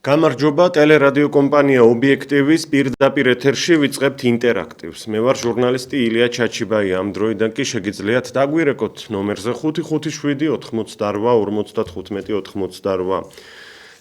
გამარჯობა, ტელერადიო კომპანია ობიექტივის პირდაპირ ეთერში ვიწყებთ ინტერაქტივს. მე ვარ ჟურნალისტი ილია ჩაჩიბაია. ამ დროიდან კი შეგიძლიათ დაგვირეკოთ ნომერზე 557 88 55 88.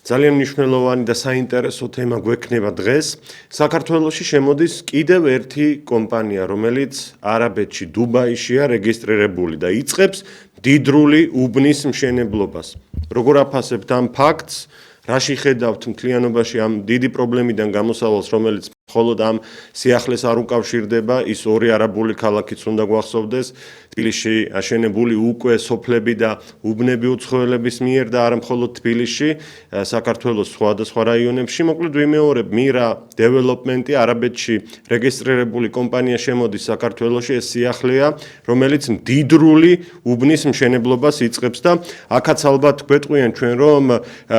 ძალიან მნიშვნელოვანი და საინტერესო თემა გვექნება დღეს. საქართველოში შემოდის კიდევ ერთი კომპანია, რომელიც არაბეთში, დუბაიშია რეგისტრირებული და იწყებს მდიდრული უბნის მშენებლობას. როგორ აფასებთ ამ ფაქტს? რაში ხედავთ მთლიანობაში ამ დიდი პრობლემიდან გამოსავალს, რომელიც მხოლოდ ამ სიახლეს არ უკავშირდება, ის ორი არაბული ქალაქიც უნდა გვახსოვდეს, თბილისში აშენებული უკვე სოფლები და უბნები უცხოელების მიერ და არა მხოლოდ თბილისში, საქართველოს სხვადასხვა რაიონებში. მოკლედ ვიმეორებ, მირა დეველოპმენტი არაბეთში რეგისტრირებული კომპანია შემოდის საქართველოში, ეს სიახლეა, რომელიც მდიდრული უბნის მშენებლობას იწყებს და აქაც ალბათ გვეტყვიან ჩვენ, რომ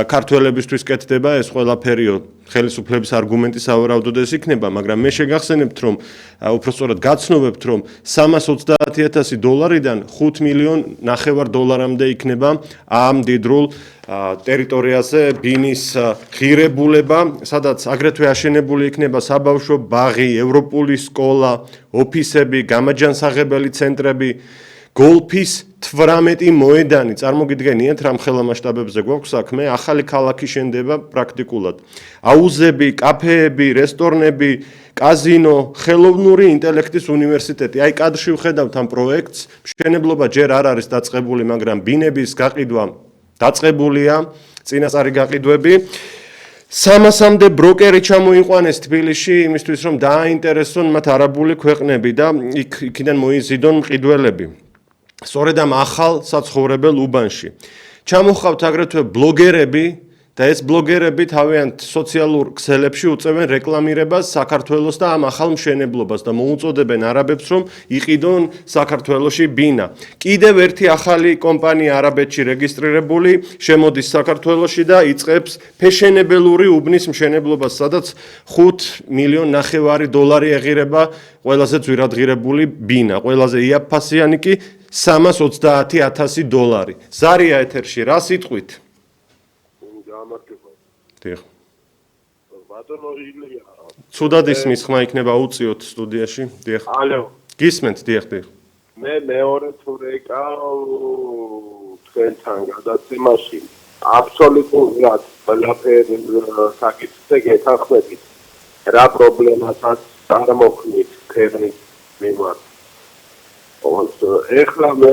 ქართველებისთვის კეთდება ეს ყველაფერიო ხელისუფლების არგუმენტი სავარაუდოდეს იქნება, მაგრამ მე შეგახსენებთ, რომ უпростоრად გაცნობებთ, რომ $330,000-დან $5.5 მილიონ იქნება ამ მდიდრულ ტერიტორიაზე ბინის ღირებულება, სადაც აგრეთვე აშენებული იქნება საბავშვო ბაღი, ევროპული სკოლა, ოფისები, გამაჯანსაღებელი ცენტრები, გოლფის 18 მოედანი. წარმოგიდგენიათ, რა მხელა მასშტაბებზე გვაქვს საქმე, ახალი ქალაქი შენდება პრაქტიკულად. აუზები, კაფეები, რესტორნები, კაზინო, ხელოვნური ინტელექტის უნივერსიტეტი. აი კადრში ვხედავთ ამ პროექტს, მშენებლობა ჯერ არ არის დაწყებული, მაგრამ ბინების გაყიდვა დაწყებულია, წინასწარი გაყიდვები. 300-მდე ბროკერი ჩამოიყვანეს თბილისში იმისთვის, რომ დააინტერესონ მათ არაბული ქვეყნები და იქიდან მოიზიდონ მყიდველები. სწორედ ამ ახალ საცხოვრებელ უბანში. ჩამოჰყავთ აგრეთვე ბლოგერები და ეს ბლოგერები თავიანთ სოციალურ ქსელებში უწევენ რეკლამირებას საქართველოს და ამ ახალ მშენებლობას და მოუწოდებენ არაბებს, რომ იყიდონ საქართველოში ბინა. კიდევ ერთი ახალი კომპანია არაბეთში რეგისტრირებული შემოდის საქართველოში და იწყებს ფეშენებელური უბნის მშენებლობას, სადაც $5.5 მილიონ ეღირება ყველაზე ძვირადღირებული ბინა, ყველაზე იაფფასიანი კი $320,000. ზარია ეთერში, რა სიტყვით? დიახ. ბატონო ილია. ცუდად ისმის ხმა იქნება უწიოთ სტუდიაში. დიახ. ალო. გისმენთ, დიახ. მე მეორე თურეკა თქვენთან გადაცემაში აბსოლუტურად ყველაფერი საკითხზე გეთანხმებით. რა პრობლემასაც წარმოქმნით ქვეყნის მიმართ. ეხლა მე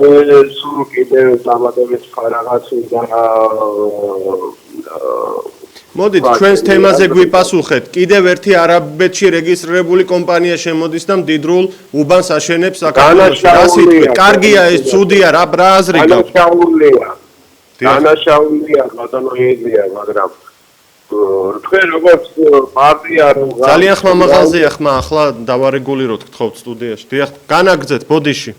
სულ კიდევ დამატებით რაღაც უნდა მოდით ჩვენს თემაზე გვიპასუხეთ. კიდევ ერთი არაბეთში რეგისტრირებული კომპანია შემოდის და მდიდრულ უბანს აშენებს საქართველოში. რა სიტყვით? კარგია ეს, ცუდია, რა აზრი გაქვთ? დანაშაულია, ბატონო ილია, მაგრამ თქვენ როგორც პარტია რომ ძალიან ხმამაღალზეა ხმა, ახლა დავარეგულიროთ გთხოვთ სტუდიაში. დიახ, განაგრძეთ ბოდიში.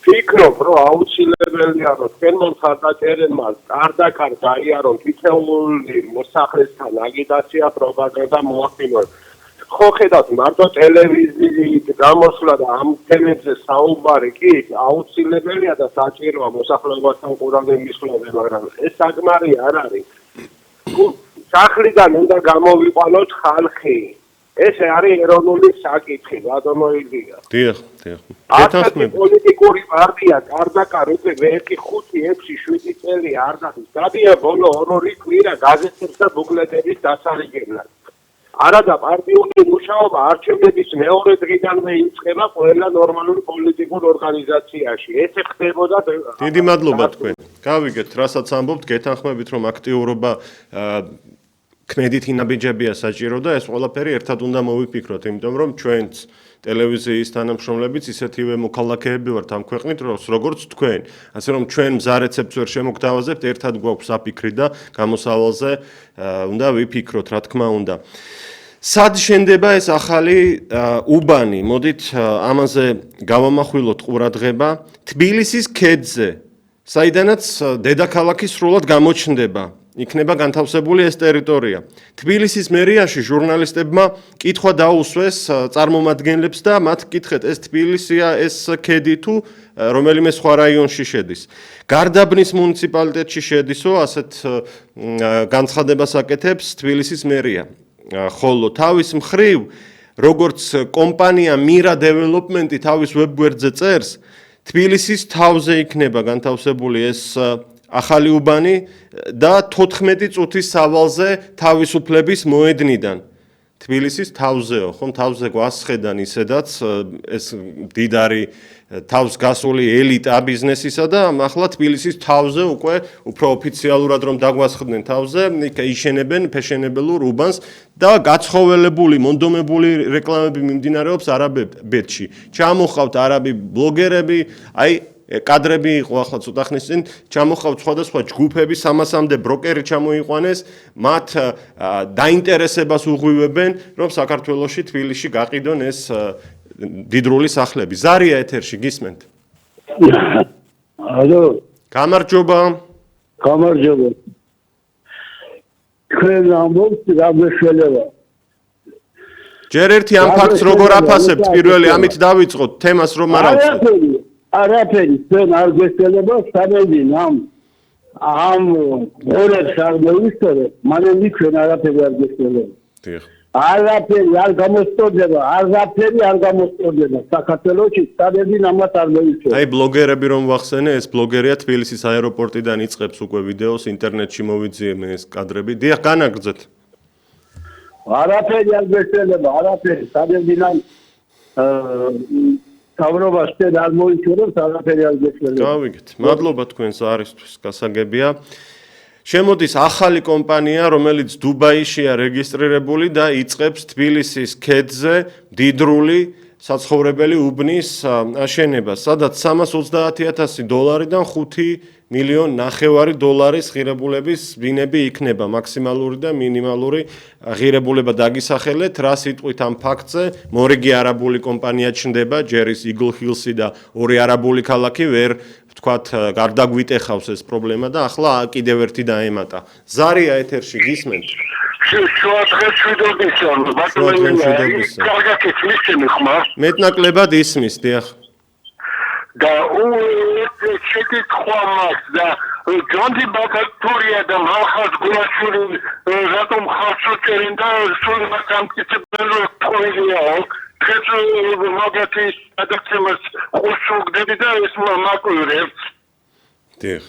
ფიქრობ, რომ აუცილებელია, რომ თქვენმა მხარდაჭერებმა კარდაკარ გაიარონ თითოეული მოსახლესთან აგიტაცია, პროპაგანდა მოახდინონ. ხო ხედავთ, მარტო ტელევიზიით გამოსვლა და ამ თემებზე საუბარი კი აუცილებელია და საჭიროა მოსახლეობასთან ყურადღება მისვლაზე, მაგრამ ეს საკმარი არ არის. სახლიდან უნდა გამოვიყვანოთ ხალხი. ეს არის ეროვნული საკითხი, ბატონო ილია. დიახ. ახალი პოლიტიკური პარტია კარდაკარ უკვე 1-5-6-7 წელი არ დადის. დადია ბოლო 2 კვირა გაზეთებს და ბუკლეტების დასარიგებლად. არადა პარტიული მუშაობა არჩევნების მეორე დღიდანვე იწყება ყველა ნორმალური პოლიტიკურ ორგანიზაციაში. ეს ხდებოდა. დიდი მადლობა თქვენ. გავიგეთ, რასაც ამბობთ, გეთანხმებით, რომ აქტიურობა ქმედით ინაბიჯებია საჭირო და ეს ყველაფერი ერთად უნდა მოვიფიქროთ, იმიტომ რომ ჩვენც ტელევიზიის თანამშრომლებიც ისეთივე მოქალაქეები ვართ ამ ქვეყნით, როგორც თქვენ. ასე რომ ჩვენ მზა რეცეპტს ვერ შემოგთავაზებთ, ერთად გვაქვს საფიქრი და გამოსავალზე უნდა ვიფიქროთ, რა თქმა უნდა. სად შენდება ეს ახალი უბანი? მოდით ამაზე გავამახვილოთ ყურადღება. თბილისის ქედზე, საიდანაც დედაქალაქი სრულად გამოჩნდება. იქნება განთავსებული ეს ტერიტორია. თბილისის მერიაში ჟურნალისტებმა კითხვა დაუსვეს წარმომადგენლებს და მათ კითხეთ, ეს თბილისია, ეს ქედი თუ რომელიმე სხვა რაიონში შედის. გარდაბნის მუნიციპალიტეტში შედისო, ასეთ განცხადებას აკეთებს თბილისის მერია. ხოლო თავის მხრივ, როგორც კომპანია Mira Development თავის ვებგვერდზე წერს, თბილისის თავზე იქნება განთავსებული ეს ახალი უბანი და 14 წუთის სავალზე თავისუფლების მოედნიდან. თბილისის თავზეო, ხომ თავზე გვასხედან ისედაც ეს მდიდარი თავს გასული ელიტა ბიზნესისა და ახლა თბილისის თავზე უკვე უფრო ოფიციალურად რომ დაგვასხდნენ თავზე, იქ იშენებენ ფეშენებელურ უბანს და გაცხოველებული, მონდომებული რეკლამები მიმდინარეობს არაბეთში. ჩამოხავთ არაბი ბლოგერები, აი კადრები იყო ახლა ცოტა ხნის წინ, ჩამოხავთ სხვადასხვა ჯგუფები, 300-მდე ბროკერი ჩამოიყვანეს, მათ დაინტერესებას უღვივებენ, რომ საქართველოში თბილისში გაყიდონ ეს დიდრული სახლები. ზარია ეთერში გისმენთ? ალო, გამარჯობა. გამარჯობა. თქვენ ამბობთ რა მეშველება. ჯერ ერთი ამ ფაქტს როგორ აფასებთ პირველი, ამით დავიწყოთ თემას რომ არ ავწყოთ. არაფერი, თქვენ არ გესწრება სამედინ ამ ორებს არ მოვისწორე, მანამდე თქვენ არაფერი არ გესწრება. დიახ. არაფერი არ გამოსწორდება, არაფერი არ გამოსწორდება. საქართველოში სამედინ ამას არ მოვისწორე. აი ბლოგერები რომ ვახსენე, ეს ბლოგერია თბილისის აეროპორტიდან იწყებს უკვე ვიდეოს, ინტერნეტში მოვიძიებენ ეს კადრები. დიახ, განაგრძეთ. არაფერი არ გესწრება, არაფერი სამედინ თავრობას შენ არ მოიჩვენებს, არაფერი არ გესწრება. გავიგეთ. მადლობა თქვენს არისთვის, გასაგებია. შემოდის ახალი კომპანია, რომელიც დუბაიშია რეგისტრირებული და იწყებს თბილისის ქედზე დიდრული საცხოვრებელი უბნის აშენებას, სადაც $330,000-დან $5.5 მილიონი ღირებულების ბინები იქნება, მაქსიმალური და მინიმალური ღირებულება დაგისახელეთ, რა სიტყვით ამ ფაქტზე, მორიგი არაბული კომპანია ჩნდება, ჯერის Eagle Hills-ი და ორი არაბული ქალაქი ვერ ვთქვათ, გარდაგვიტეხავს ეს პრობლემა და ახლა კიდევ ერთი დაემატა. ზარია ეთერში გისმენთ? მეტნაკლებად ისმის, დიახ. და შეკითხვა მას და ჯონდი ბაკალთურია და მალხაზ გულაშვილი რატომ ხარს უჭერენ და სულ მას ამტკიცებენ რომ თხოვილიაო დღეს მაგათი გადაცემას ხუშუგდები და ეს მაკვირებს. დიახ.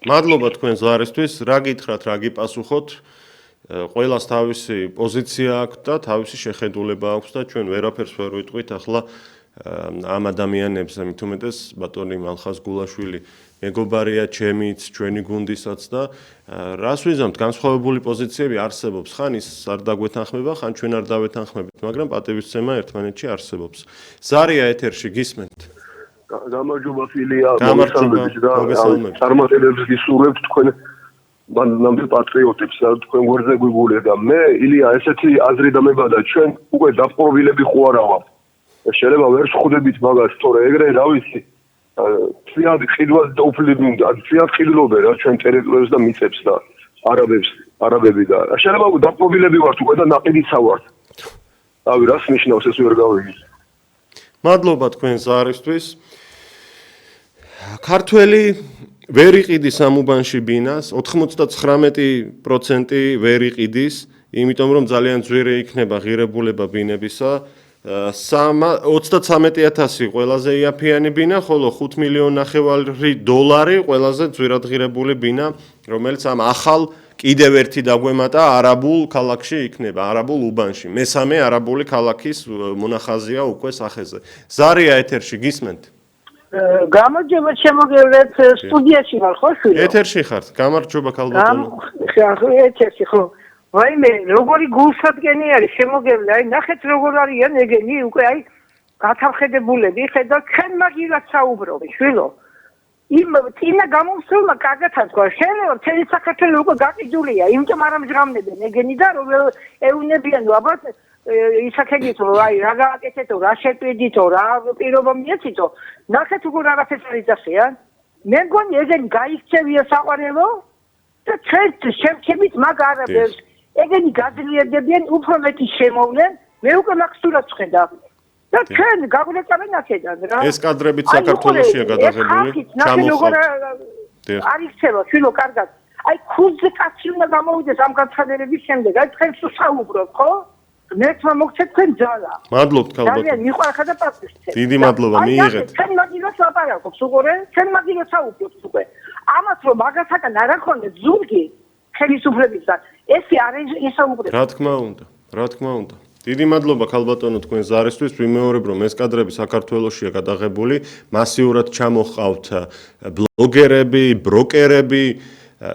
მადლობა თქვენ ზარისთვის, რა გითხრათ, რა გიპასუხოთ? ყველას თავისი პოზიცია აქვს და თავისი შეხედულება აქვს და ჩვენ ვერაფერს ვერ ვიტყვით ახლა ამ ადამიანებს, მით უმეტეს ბატონი მალხაზ გულაშვილი მეგობარია ჩემიც, ჩვენი გუნდისაც და რას ვიზამთ, განსხვავებული პოზიციები არსებობს, ხან ის არ დაგვეთანხმება, ხან ჩვენ არ დავეთანხმებით, მაგრამ პატივისცემა ერთმანეთში არსებობს. ზარია ეთერში გისმენთ? გამარჯობა ფილია, მოგესალმებით და წარმატებებს გისურვებთ თქვენ ნამდვილ პატრიოტებს და თქვენ გვერდზე გვიგულე და მე ილია ესეთი აზრი დამებადა ჩვენ უკვე დაპყრობილები ხო არა ვართ. შეიძლება ვერ შეხუდებით მაგას, თორე ეგრე რა ვიცი. თვიად ყიდვას და თვიად ყიდულობენ რა ჩვენ ტერიტორიებს და მიწებს და არაბები და შეიძლება დაპყრობილები ვართ უკვე და ნაყიდიცა ვართ. რავი, რას ნიშნავს ეს ვერ გავიგე. მადლობა თქვენ ზარისთვის. ქართველი ვერ იყიდის ამ უბანში ბინას, 99% ვერ იყიდის, იმიტომ რომ ძალიან ძვირი იქნება ღირებულება ბინებისა. 33,000 ყველაზე იაფიანი ბინა, ხოლო $5.5 მილიონი ყველაზე ძვირად ღირებული ბინა, რომელიც ამ ახალ კიდევ ერთი დაგვემატა არაბულ ქალაქში იქნება, არაბულ უბანში. მესამე არაბული ქალაქის მონახაზია უკვე სახეზე. ზარია ეთერში გისმენთ? გამარჯობა შემოგევლეთ სტუდიაში ვარ ხო შვილო? ეთერში ხართ, გამარჯობა ქალბატონო. ეთერში ხო. ვაიმე, როგორი გულსადგენი არის შემოგევლე, აი ნახეთ როგორ არიან ეგენი, უკვე აი გათავხედებულები, ხედავ ჩვენ მაგილად საუბრობთ, შვილო. იმ წინა გამოსულმა კარგად თქვა, შეიძლება მთელი საქართველო უკვე გაყიდულია, იმიტომ არ ამჟღავნებენ ეგენი და რომ ეუნებიან ალბათ ისაკეთო, აი რა გააკეთეთო, რა შეკვიდითო, რა პირობა მიეცითო, ნახეთ როგორ არაფერს არ იცახიან. მე მგონი ეგენი გაიქცევია საყვარელო და ჩვენ შემჩებით მაგ არაბებს ეგენი გაძლიერდებიან უფრო მეტი შემოვლენ მე უკვე მაგ სურათს ხედავ და ჩვენ გაგვეწამენ აქედან რა ეს კადრებიც საქართველოშია გადაღებული ჩამოხავთ არ იქცევა შვილო კარგად აი ქუძე კაცი უნდა გამოვიდეს ამ განცხადებების შემდეგ აი თქვენ საუბრობ ხო ნეტმა მოგცეთ თქვენ ძალა მადლობთ ქალბატონო ძალიან მიყვარხარ და პასუხისმგებელი დიდი მადლობა მიიღეთ ჩვენ მაგილას ვაპარაკობთ უყურე ჩვენ მაგილას საუბრობთ უკვე ამას რომ მაგასაკან არ ახონდეთ ზურგი ხელისუფლებისგან ესე არ ისაუბრებთ რა თქმა უნდა დიდი მადლობა ქალბატონო თქვენ ზარისთვის ვიმეორებ რომ ეს კადრები საქართველოშია გადაღებული მასიურად ჩამოჰყავთ ბლოგერები ბროკერები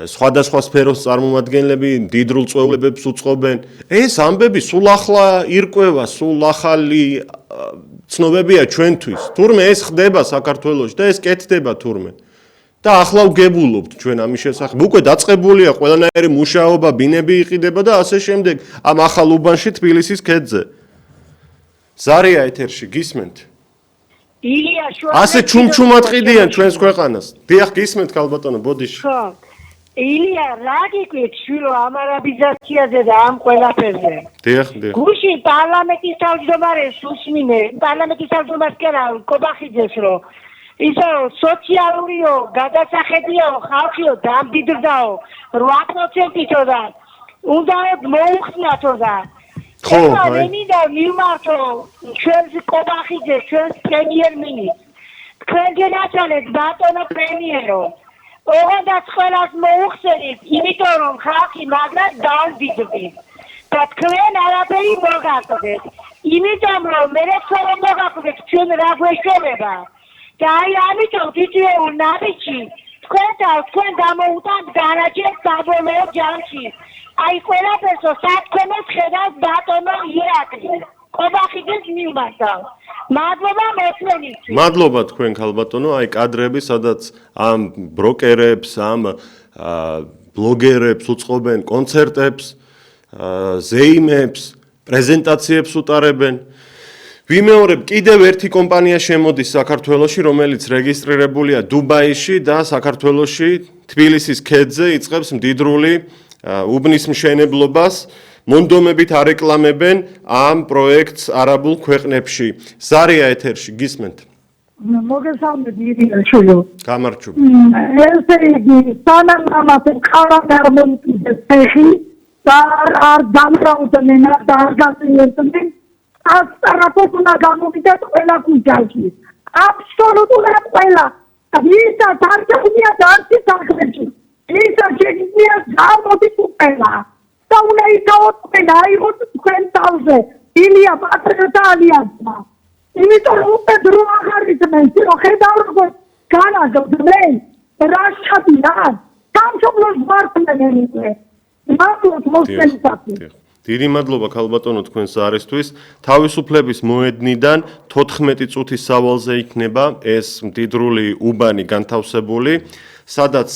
სხვადასხვა სფეროს წარმომადგენლები დიდრულ წვეულებებს უწყობენ ეს ამბები სულ ახლა ირკვევა სულ ახალი ცნობებია ჩვენთვის თურმე ეს ხდება საქართველოში და ეს კეთდება თურმე და ახლა ვგებულობთ ჩვენ ამის შესახებ უკვე დაწყებულია ყველანაირი მუშაობა ბინები იყიდება და ასე შემდეგ ამ ახალ უბანში თბილისის ქედზე ზარია ეთერში გისმენთ ილია ასე ჩუმჩუმად ყიდიან ჩვენს ქვეყანას დიახ გისმენთ ქალბატონო ბოდიში ხო ილია რა გიქვით შვილო ამ არაბიზაციაზე და ამ ყველაფერზე დიახ გუში პარლამენტის თავმჯდომარეს უსმინე პარლამენტის თავმჯდომარეს კერა კობახიძეს რომ ისო სოციალურიო გადასახედიო ხალხიო დამდიდრდაო 8%-ო და უნდა მოუხსნათო და ხო და მიმართო ჩვენს კობახიძეს ჩვენს პრემიერ-მინისტრს თქვენ გენაცვალეთ ბატონო პრემიერო ოღონდაც ყველას მოუხსენით იმიტომ რომ ხალხი მაგრად დავდიდრდით და თქვენ არაფერი მოგაკვდეთ იმიტომ რომ მე რა მოგაკვდეთ ჩვენ რა გვეშველება და აი ამიტომ თითოეულ ნაბიჯი თქვენ გამოუტანთ განაჩენს საბოლოო ჯამში აი ყველაფერს სათქმელს ხედავს ბატონო ირაკლი კობახიძეს მიმართავ მადლობა მოსმენისთვის მადლობა თქვენ ქალბატონო აი კადრები სადაც ამ ბროკერებს ამ ბლოგერებს უწყობენ კონცერტებს ზეიმებს პრეზენტაციებს უტარებენ ვიმეორებ კიდევ ერთი კომპანია შემოდის საქართველოში რომელიც რეგისტრირებულია დუბაიში და საქართველოში თბილისის ქედზე იწყებს მდიდრული უბნის მშენებლობას მონდომებით არეკლამებენ ამ პროექტს არაბულ ქვეყნებში ზარია ეთერში გისმენთ მოგესალმებით ილია შვილო გამარჯობა ესე იგი სანამ ამას ყავარ მომწიდეს ფეხი და არ დამრავდნენ და არ გაწილებდნენ ასწრაფოდ უნდა გამოვიდეთ ყველა ქუჩაში აბსოლუტურად ყველა ვისაც არ შეგვიძლია დარჩი სახლებში ვისაც შეგვიძლია გამოდით ყველა და უნდა იკავოთ ყველა აიღოთ თქვენ თავზე ილია პატრიოტთა ალიანსმა იმიტომ რომ უკვე დრო აღარ იწმენს რომ ხედავ როგორ განაგრძობენ რა შადიან სამშობლოს მართლენ უკვე მართლაც მოსწენსაფი დიდი მადლობა ქალბატონო თქვენს არისთვის. თავისუფლების მოედნიდან 14 წუთის სავალზე იქნება ეს მდიდრული უბანი განთავსებული, სადაც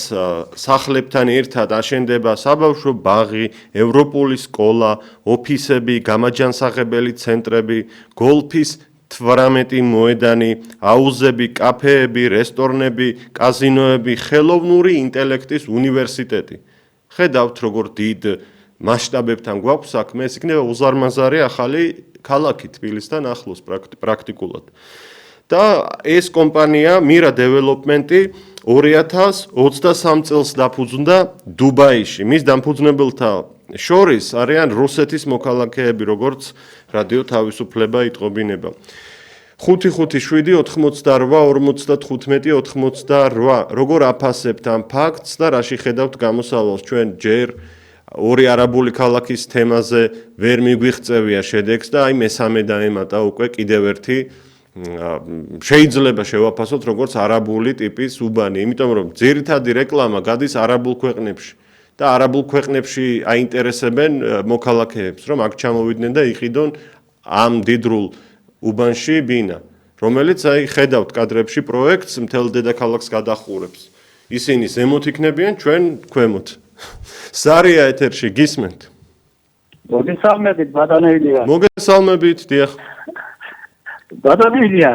სახლებთან ერთად აშენდება საბავშვო ბაღი, ევროპული სკოლა, ოფისები, გამაჯანსაღებელი ცენტრები, გოლფის 18 მოედანი, აუზები, კაფეები, რესტორნები, კაზინოები, ხელოვნური ინტელექტის უნივერსიტეტი. ხედავთ როგორ დიდ მასშტაბებთან გვაქვს საქმე, ეს იქნება უზარმაზარი ახალი ქალაქი თბილისთან ახლოს პრაქტიკულად. და ეს კომპანია Mira Development-ი 2023 წელს დაფუძნდა დუბაიში. მის დამფუძნებელთა შორის არიან რუსეთის მოქალაქეები, როგორც რადიო თავისუფლება იტყობინება. 555-88-45-88. როგორ აფასებთ ამ ფაქტს და რაში ხედავთ გამოსავალს ჩვენ ჯერ ორი არაბული ქალაქის თემაზე ვერ მიგვიღწევია შედეგს და აი მესამე დაემატა უკვე კიდევ ერთი შეიძლება შევაფასოთ როგორც არაბული ტიპის უბანი, იმიტომ რომ ძირითადი რეკლამა გადის არაბულ ქვეყნებში და არაბულ ქვეყნებში აინტერესებენ მოქალაქეებს, რომ აქ ჩამოვიდნენ და იყიდონ ამ დიდრულ უბანში ბინა, რომელიც აი ხედავთ კადრებში პროექტს მთელ დედაქალაქს გადახურებს. ისინი ზემოთ იქნებიან, ჩვენ ქვემოთ. ზარია ეთერში გისმენთ? მოგესალმებით ბატონო ილია. მოგესალმებით, დიახ. ბატონო ილია,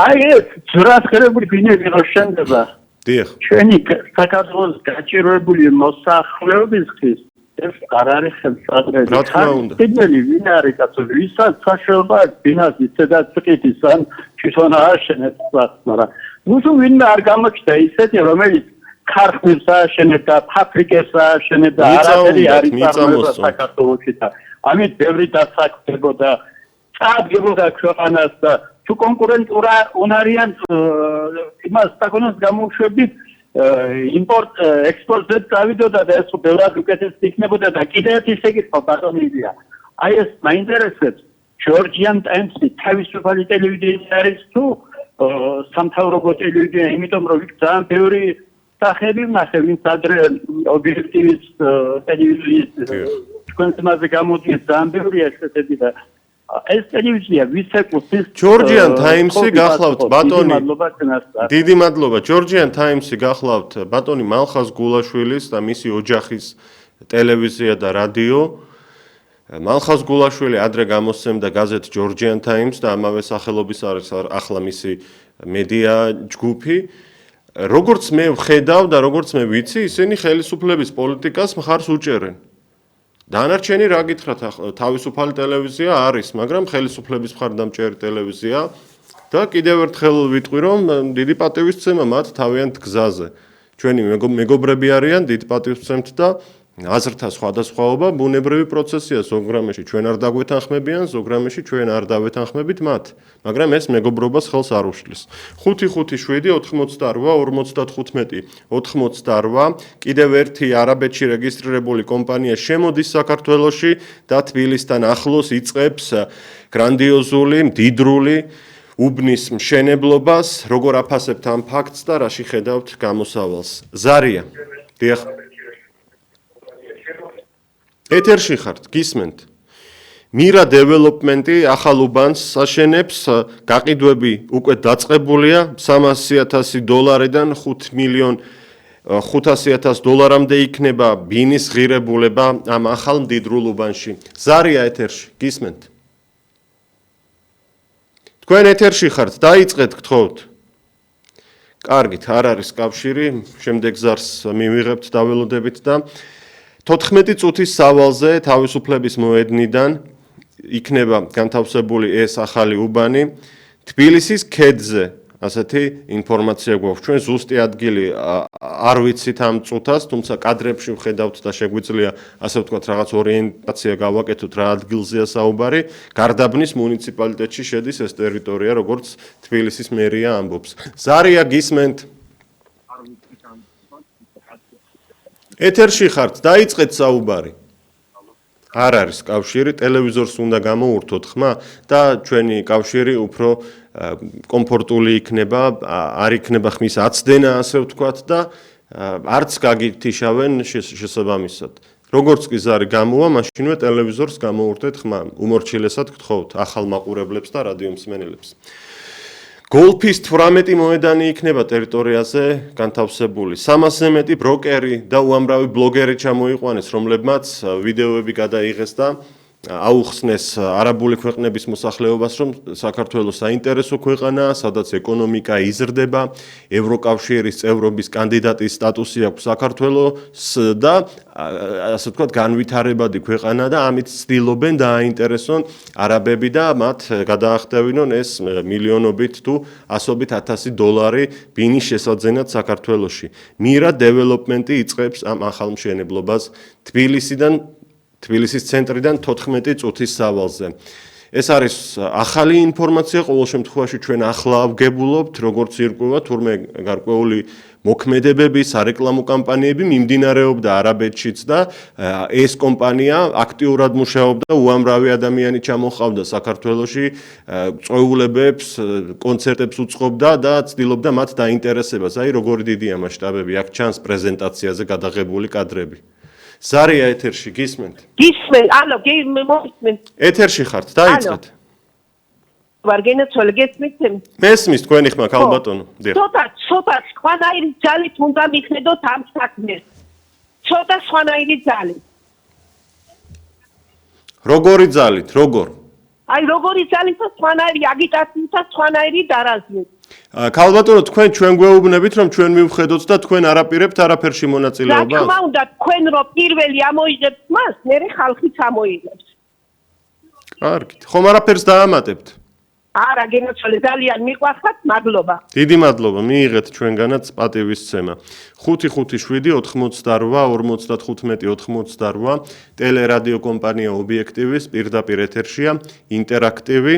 აი ეს ძრასხერებული ბინები რო შენდება, დიახ. ჩვენი საქართველოს გაჭირვებული მოსახლეობისთვის ეს არ არის ხელსაყრელი. რა თქმა უნდა. პირველი ვინ არის კაცო, ვისაც საშუალება აქვს ბინას ისედაც წკითის ან თვითონ ააშენებს მას, მაგრამ ნუ ვინმე არ გამოჩნდა ისეთი, რომელიც ქარხნებს ააშენებდა, ფაბრიკებს ააშენებდა, არაფერი არის წარმოება საქართველოში და ამით ბევრი დასაქმებოდა, წარდგებოდა ქვეყანას და თუ კონკურენტურა უნარიან იმას საკონოს გამოუშვებით იმპორტ ექსპორტზე წავიდოდა და ეს ბევრად უკეთეს იქნებოდა და კიდევ ერთი შეკითხვა ბატონია. აი ეს მაინტერესებს ჯორჯიან ტაიმსი თავისუფალი ტელევიზია არის თუ სამთავრობო ტელევიზია, იმიტომ რომ იქ ძალიან ბევრი სახელი ვნახე, ვინც ადრე ობიექტივის ტელევიზიის თქვენთმაზე გამოდიეს ძალიან ბევრია ესეთი და ეს ტელევიზია ვისეკუთვნის ჯორჯიან ტაიმსი გახლავთ ბატონი. დიდი მადლობა. ჯორჯიან ტაიმსი გახლავთ ბატონი მალხაზ გულაშვილის და მისი ოჯახის ტელევიზია და რადიო. მალხაზ გულაშვილი ადრე გამოსცემდა გაზეთ ჯორჯიან ტაიმს და ამავე სახელობის არის ახლა მისი მედია ჯგუფი. როგორც მე ვხედავ და როგორც მე ვიცი, ისინი ხელისუფლების პოლიტიკას მხარს უჭერენ. დანარჩენი რა გითხრათ, თავისუფალი ტელევიზია არის, მაგრამ ხელისუფლების მხარდამჭერი ტელევიზია და კიდევ ერთხელ ვიტყვი, რომ დიდი პატივისცემა მათ თავიანთ გზაზე. ჩვენი მეგობრები არიან, დიდი პატივისცემთ და აზრთა სხვადასხვაობა ბუნებრივი პროცესია, ზოგ რამეში ჩვენ არ დაგვეთანხმებიან, ზოგ რამეში ჩვენ არ დავეთანხმებით მათ, მაგრამ ეს მეგობრობას ხელს არ უშლის. 557 88 88 კიდევ ერთი არაბეთში რეგისტრირებული კომპანია შემოდის საქართველოში და თბილისთან ახლოს იწყებს გრანდიოზული, მდიდრული უბნის მშენებლობას, როგორ აფასებთ ამ ფაქტს და რაში ხედავთ გამოსავალს. ზარია. დიახ. ეთერში ხართ, გისმენთ. მირა დეველოპმენტი ახალ უბანს აშენებს, გაყიდვები უკვე დაწყებულია $300,000-დან $5,500,000-მდე იქნება ბინის ღირებულება ამ ახალ მდიდრულ უბანში. ზარია ეთერში, გისმენთ. თქვენ ეთერში ხართ, დაიწყეთ გთხოვთ. კარგით, არ არის კავშირი, შემდეგ ზარს მივიღებთ დაველოდებით და 14 წუთის სავალზე თავისუფლების მოედნიდან იქნება განთავსებული ეს ახალი უბანი თბილისის ქედზე. ასეთი ინფორმაცია გვაქვს. ჩვენ ზუსტი ადგილი არ ვიცით ამ წუთას, თუმცა კადრებში ვხედავთ და შეგვიძლია ასე ვთქვათ რაღაც ორიენტაცია გავაკეთოთ რა ადგილზეა საუბარი. გარდაბნის მუნიციპალიტეტში შედის ეს ტერიტორია, როგორც თბილისის მერია ამბობს. ზარია გისმენთ. ეთერში ხართ, დაიწყეთ საუბარი. არ არის კავშირი, ტელევიზორს უნდა გამოურთოთ ხმა და ჩვენი კავშირი უფრო კომფორტული იქნება, არ იქნება ხმის აცდენა, ასე ვთქვათ და არც გაგითიშავენ შესაბამისად. როგორც კი ზარი გამოვა, მაშინვე ტელევიზორს გამოურთეთ ხმა. უმორჩილესად გთხოვთ ახალ მაყურებლებს და რადიო მსმენელებს. გოლფის 18 მოედანი იქნება ტერიტორიაზე განთავსებული. 300-ზე მეტი ბროკერი და უამრავი ბლოგერი ჩამოიყვანეს, რომლებმაც ვიდეოები გადაიღეს და აუხსნეს არაბული ქვეყნების მოსახლეობას, რომ საქართველოს საინტერესო ქვეყანაა, სადაც ეკონომიკა იზრდება, ევროკავშირის წევრობის კანდიდატის სტატუსი აქვს საქართველოს და ასე ვთქვათ, განვითარებადი ქვეყანა და ამით ცდილობენ დააინტერესონ არაბები და მათ გადაახტევინონ ეს მილიონობით თუ ასობით $1,000 ბინის შესაძენად საქართველოში. მირა დეველოპმენტი იწყებს ამ ახალ მშენებლობას თბილისის ცენტრიდან 14 წუთის სავალზე. ეს არის ახალი ინფორმაცია, ყოველ შემთხვევაში ჩვენ ახლა ავგებულობთ, როგორც ირკვევა, თურმე გარკვეული მოქმედებები, სარეკლამო კამპანიები მიმდინარეობდა არაბეთშიც და ეს კომპანია აქტიურად მუშაობდა, უამრავი ადამიანი ჩამოჰყავდა საქართველოში, წვეულებებს, კონცერტებს უწყობდა და ცდილობდა მათ დაინტერესებას. აი როგორი დიდია მასშტაბები, აქ ჩანს პრეზენტაციაზე გადაღებული კადრები. ზარია ეთერში, გისმენთ? გისმენ, ალო, მოვისმენ. ეთერში ხართ, დაიწყეთ. ვარგენაცვალე გესმით? მესმის თქვენი ხმა, ქალბატონო. ცოტა სხვანაირი ძალით უნდა მიხდეთ ამ საქმეს. ცოტა სხვანაირი ძალით. როგორი ძალით, როგორ? აი, როგორი ძალით და სხვანაირი აგიტაციით და სხვანაირი დარაზმით. ქალბატონო, თქვენ ჩვენ გვეუბნებით, რომ ჩვენ მივხედოთ და თქვენ არაპირებთ არაფერში მონაწილეობას? რა თქმა უნდა, თქვენ რო პირველი ამოიღებთ მას, მერე ხალხიც ამოიღებს. კარგით. ხომ არაფერს დაამატებთ? არა, გენაცვალე ძალიან მიყვარხართ, მადლობა. დიდი მადლობა, მიიღეთ ჩვენგანაც პატივისცემა. 557-88-95-88 ტელერადიო კომპანია ობიექტივის პირდაპირ ეთერშია, ინტერაქტივი.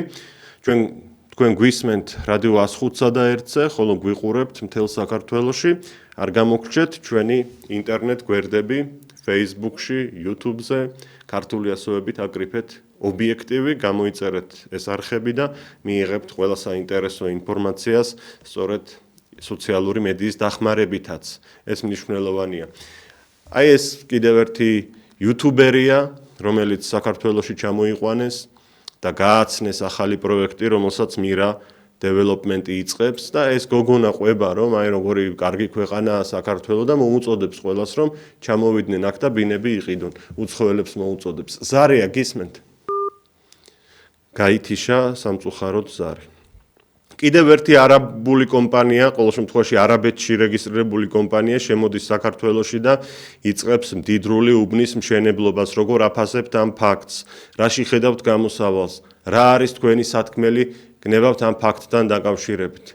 თქვენ გვისმენთ რადიო 105-სა და 1-ზე, ხოლო გვიყურებთ მთელ საქართველოში. არ გამოგრჩეთ ჩვენი ინტერნეტ გვერდები Facebook-ში, YouTube-ზე, ქართული ასოებით აკრიფეთ ობიექტივი, გამოიწერეთ ეს არხები და მიიღებთ ყველა საინტერესო ინფორმაციას, სწორედ სოციალური მედიის დახმარებითაც. ეს მნიშვნელოვანია. აი ეს კიდევ ერთი იუთუბერია, რომელიც საქართველოში ჩამოიყვანეს და გააცნეს ახალი პროექტი, რომელსაც მირა development იწყებს და ეს გოგონა ყვება, რომ აი როგორი კარგი ქვეყანაა საქართველო და მოუწოდებს ყველას, რომ ჩამოვიდნენ აქ და ბინები იყიდონ. უცხოელებს მოუწოდებს. ზარია გისმენთ? გაითიშა სამწუხაროდ ზარი. კიდევ ერთი არაბული კომპანია, ყოველ შემთხვევაში არაბეთში რეგისტრირებული კომპანია შემოდის საქართველოში და იწყებს მდიდრული უბნის მშენებლობას. როგორ აფასებთ ამ ფაქტს? რაში ხედავთ გამოსავალს? რა არის თქვენი სათქმელი გნებავთ ამ ფაქტთან დაკავშირებით?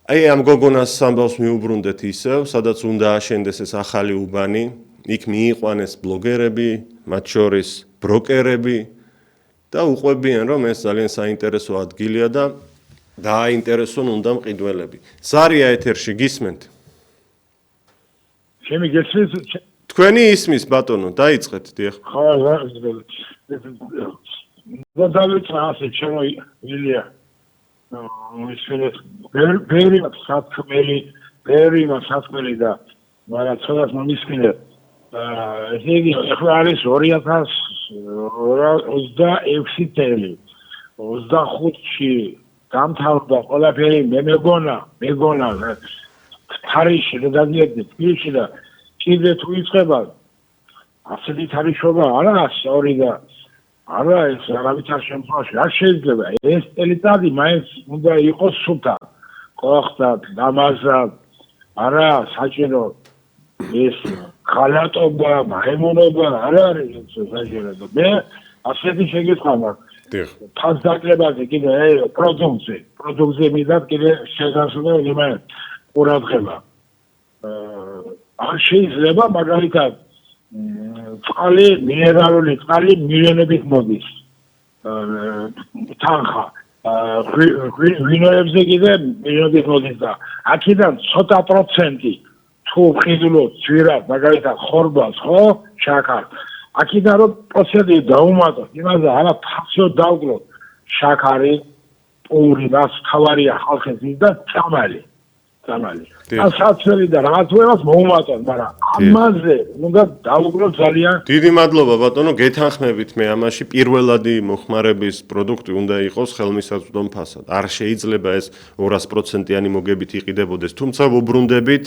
აი ამ გოგონას ამბავს მიუბრუნდეთ ისევ, სადაც უნდა აშენდეს ეს ახალი უბანი, იქ მიიყვანეს ბლოგერები, მათ შორის ბროკერები და უყვებიან, რომ ეს ძალიან საინტერესო ადგილია და დააინტერესონ უნდა მყიდველები. ზარია ეთერში გისმენთ? ჩემი გესმის? თქვენი ისმის ბატონო, დაიწყეთ, დიახ. ხო, და დავიწყე ასე ჩემო ილია. ისინი ბევრი საქმელი და მაგრამ ცოტას მომისმინე. ესე იგი, ახლა არის 2026 წელი. 25-ში დამთავრდა ყველაფერი, მეგონა თარიში და დაგიერთეთ თბილისში და კიდე თუ იწყება ასეთი თარიშობა არა სწორი და არა ეს არავითარ შემთხვევაში არ შეიძლება ეს წელიწადი მაინც უნდა იყოს სუფთა ყოხტად დამაზად არა საჭირო ეს ხალატობა მაიმუნობა არ არის საჭირო და მე ასეთი შეგეცდა მაქვს ფას დაკლებაზე კიდე პროდუქცია მიდათ კიდე შეგასულა იმენ ყურადღება არ შეიძლება მაგალითად წყალი მინერალური წყალი მილიონებით მოდის თანხა ღვინოებზე კიდე მილიონობით მოდის და აქედან ცოტა პროცენტი თუ ვყიდულობ ძვირად მაგალითად ხორბალს ხო შაქარს აქედან რომ პროცენტი დაუმატოთ იმაზე არა ფასო დავგლოთ შაქარი პური რას თავარია ხალხის და წამალი ასაცელი და რაღაც ვერას მოუმატონ, მაგრამ ამაზე უნდა დავუგროთ ძალიან. დიდი მადლობა ბატონო, გეთანხმებით მე ამაში პირველადი მოხმარების პროდუქტი უნდა იყოს ხელმისაწვდომ ფასად. არ შეიძლება ეს 200%-იანი მოგებით იყიდებოდეს, თუმცა ვუბრუნდებით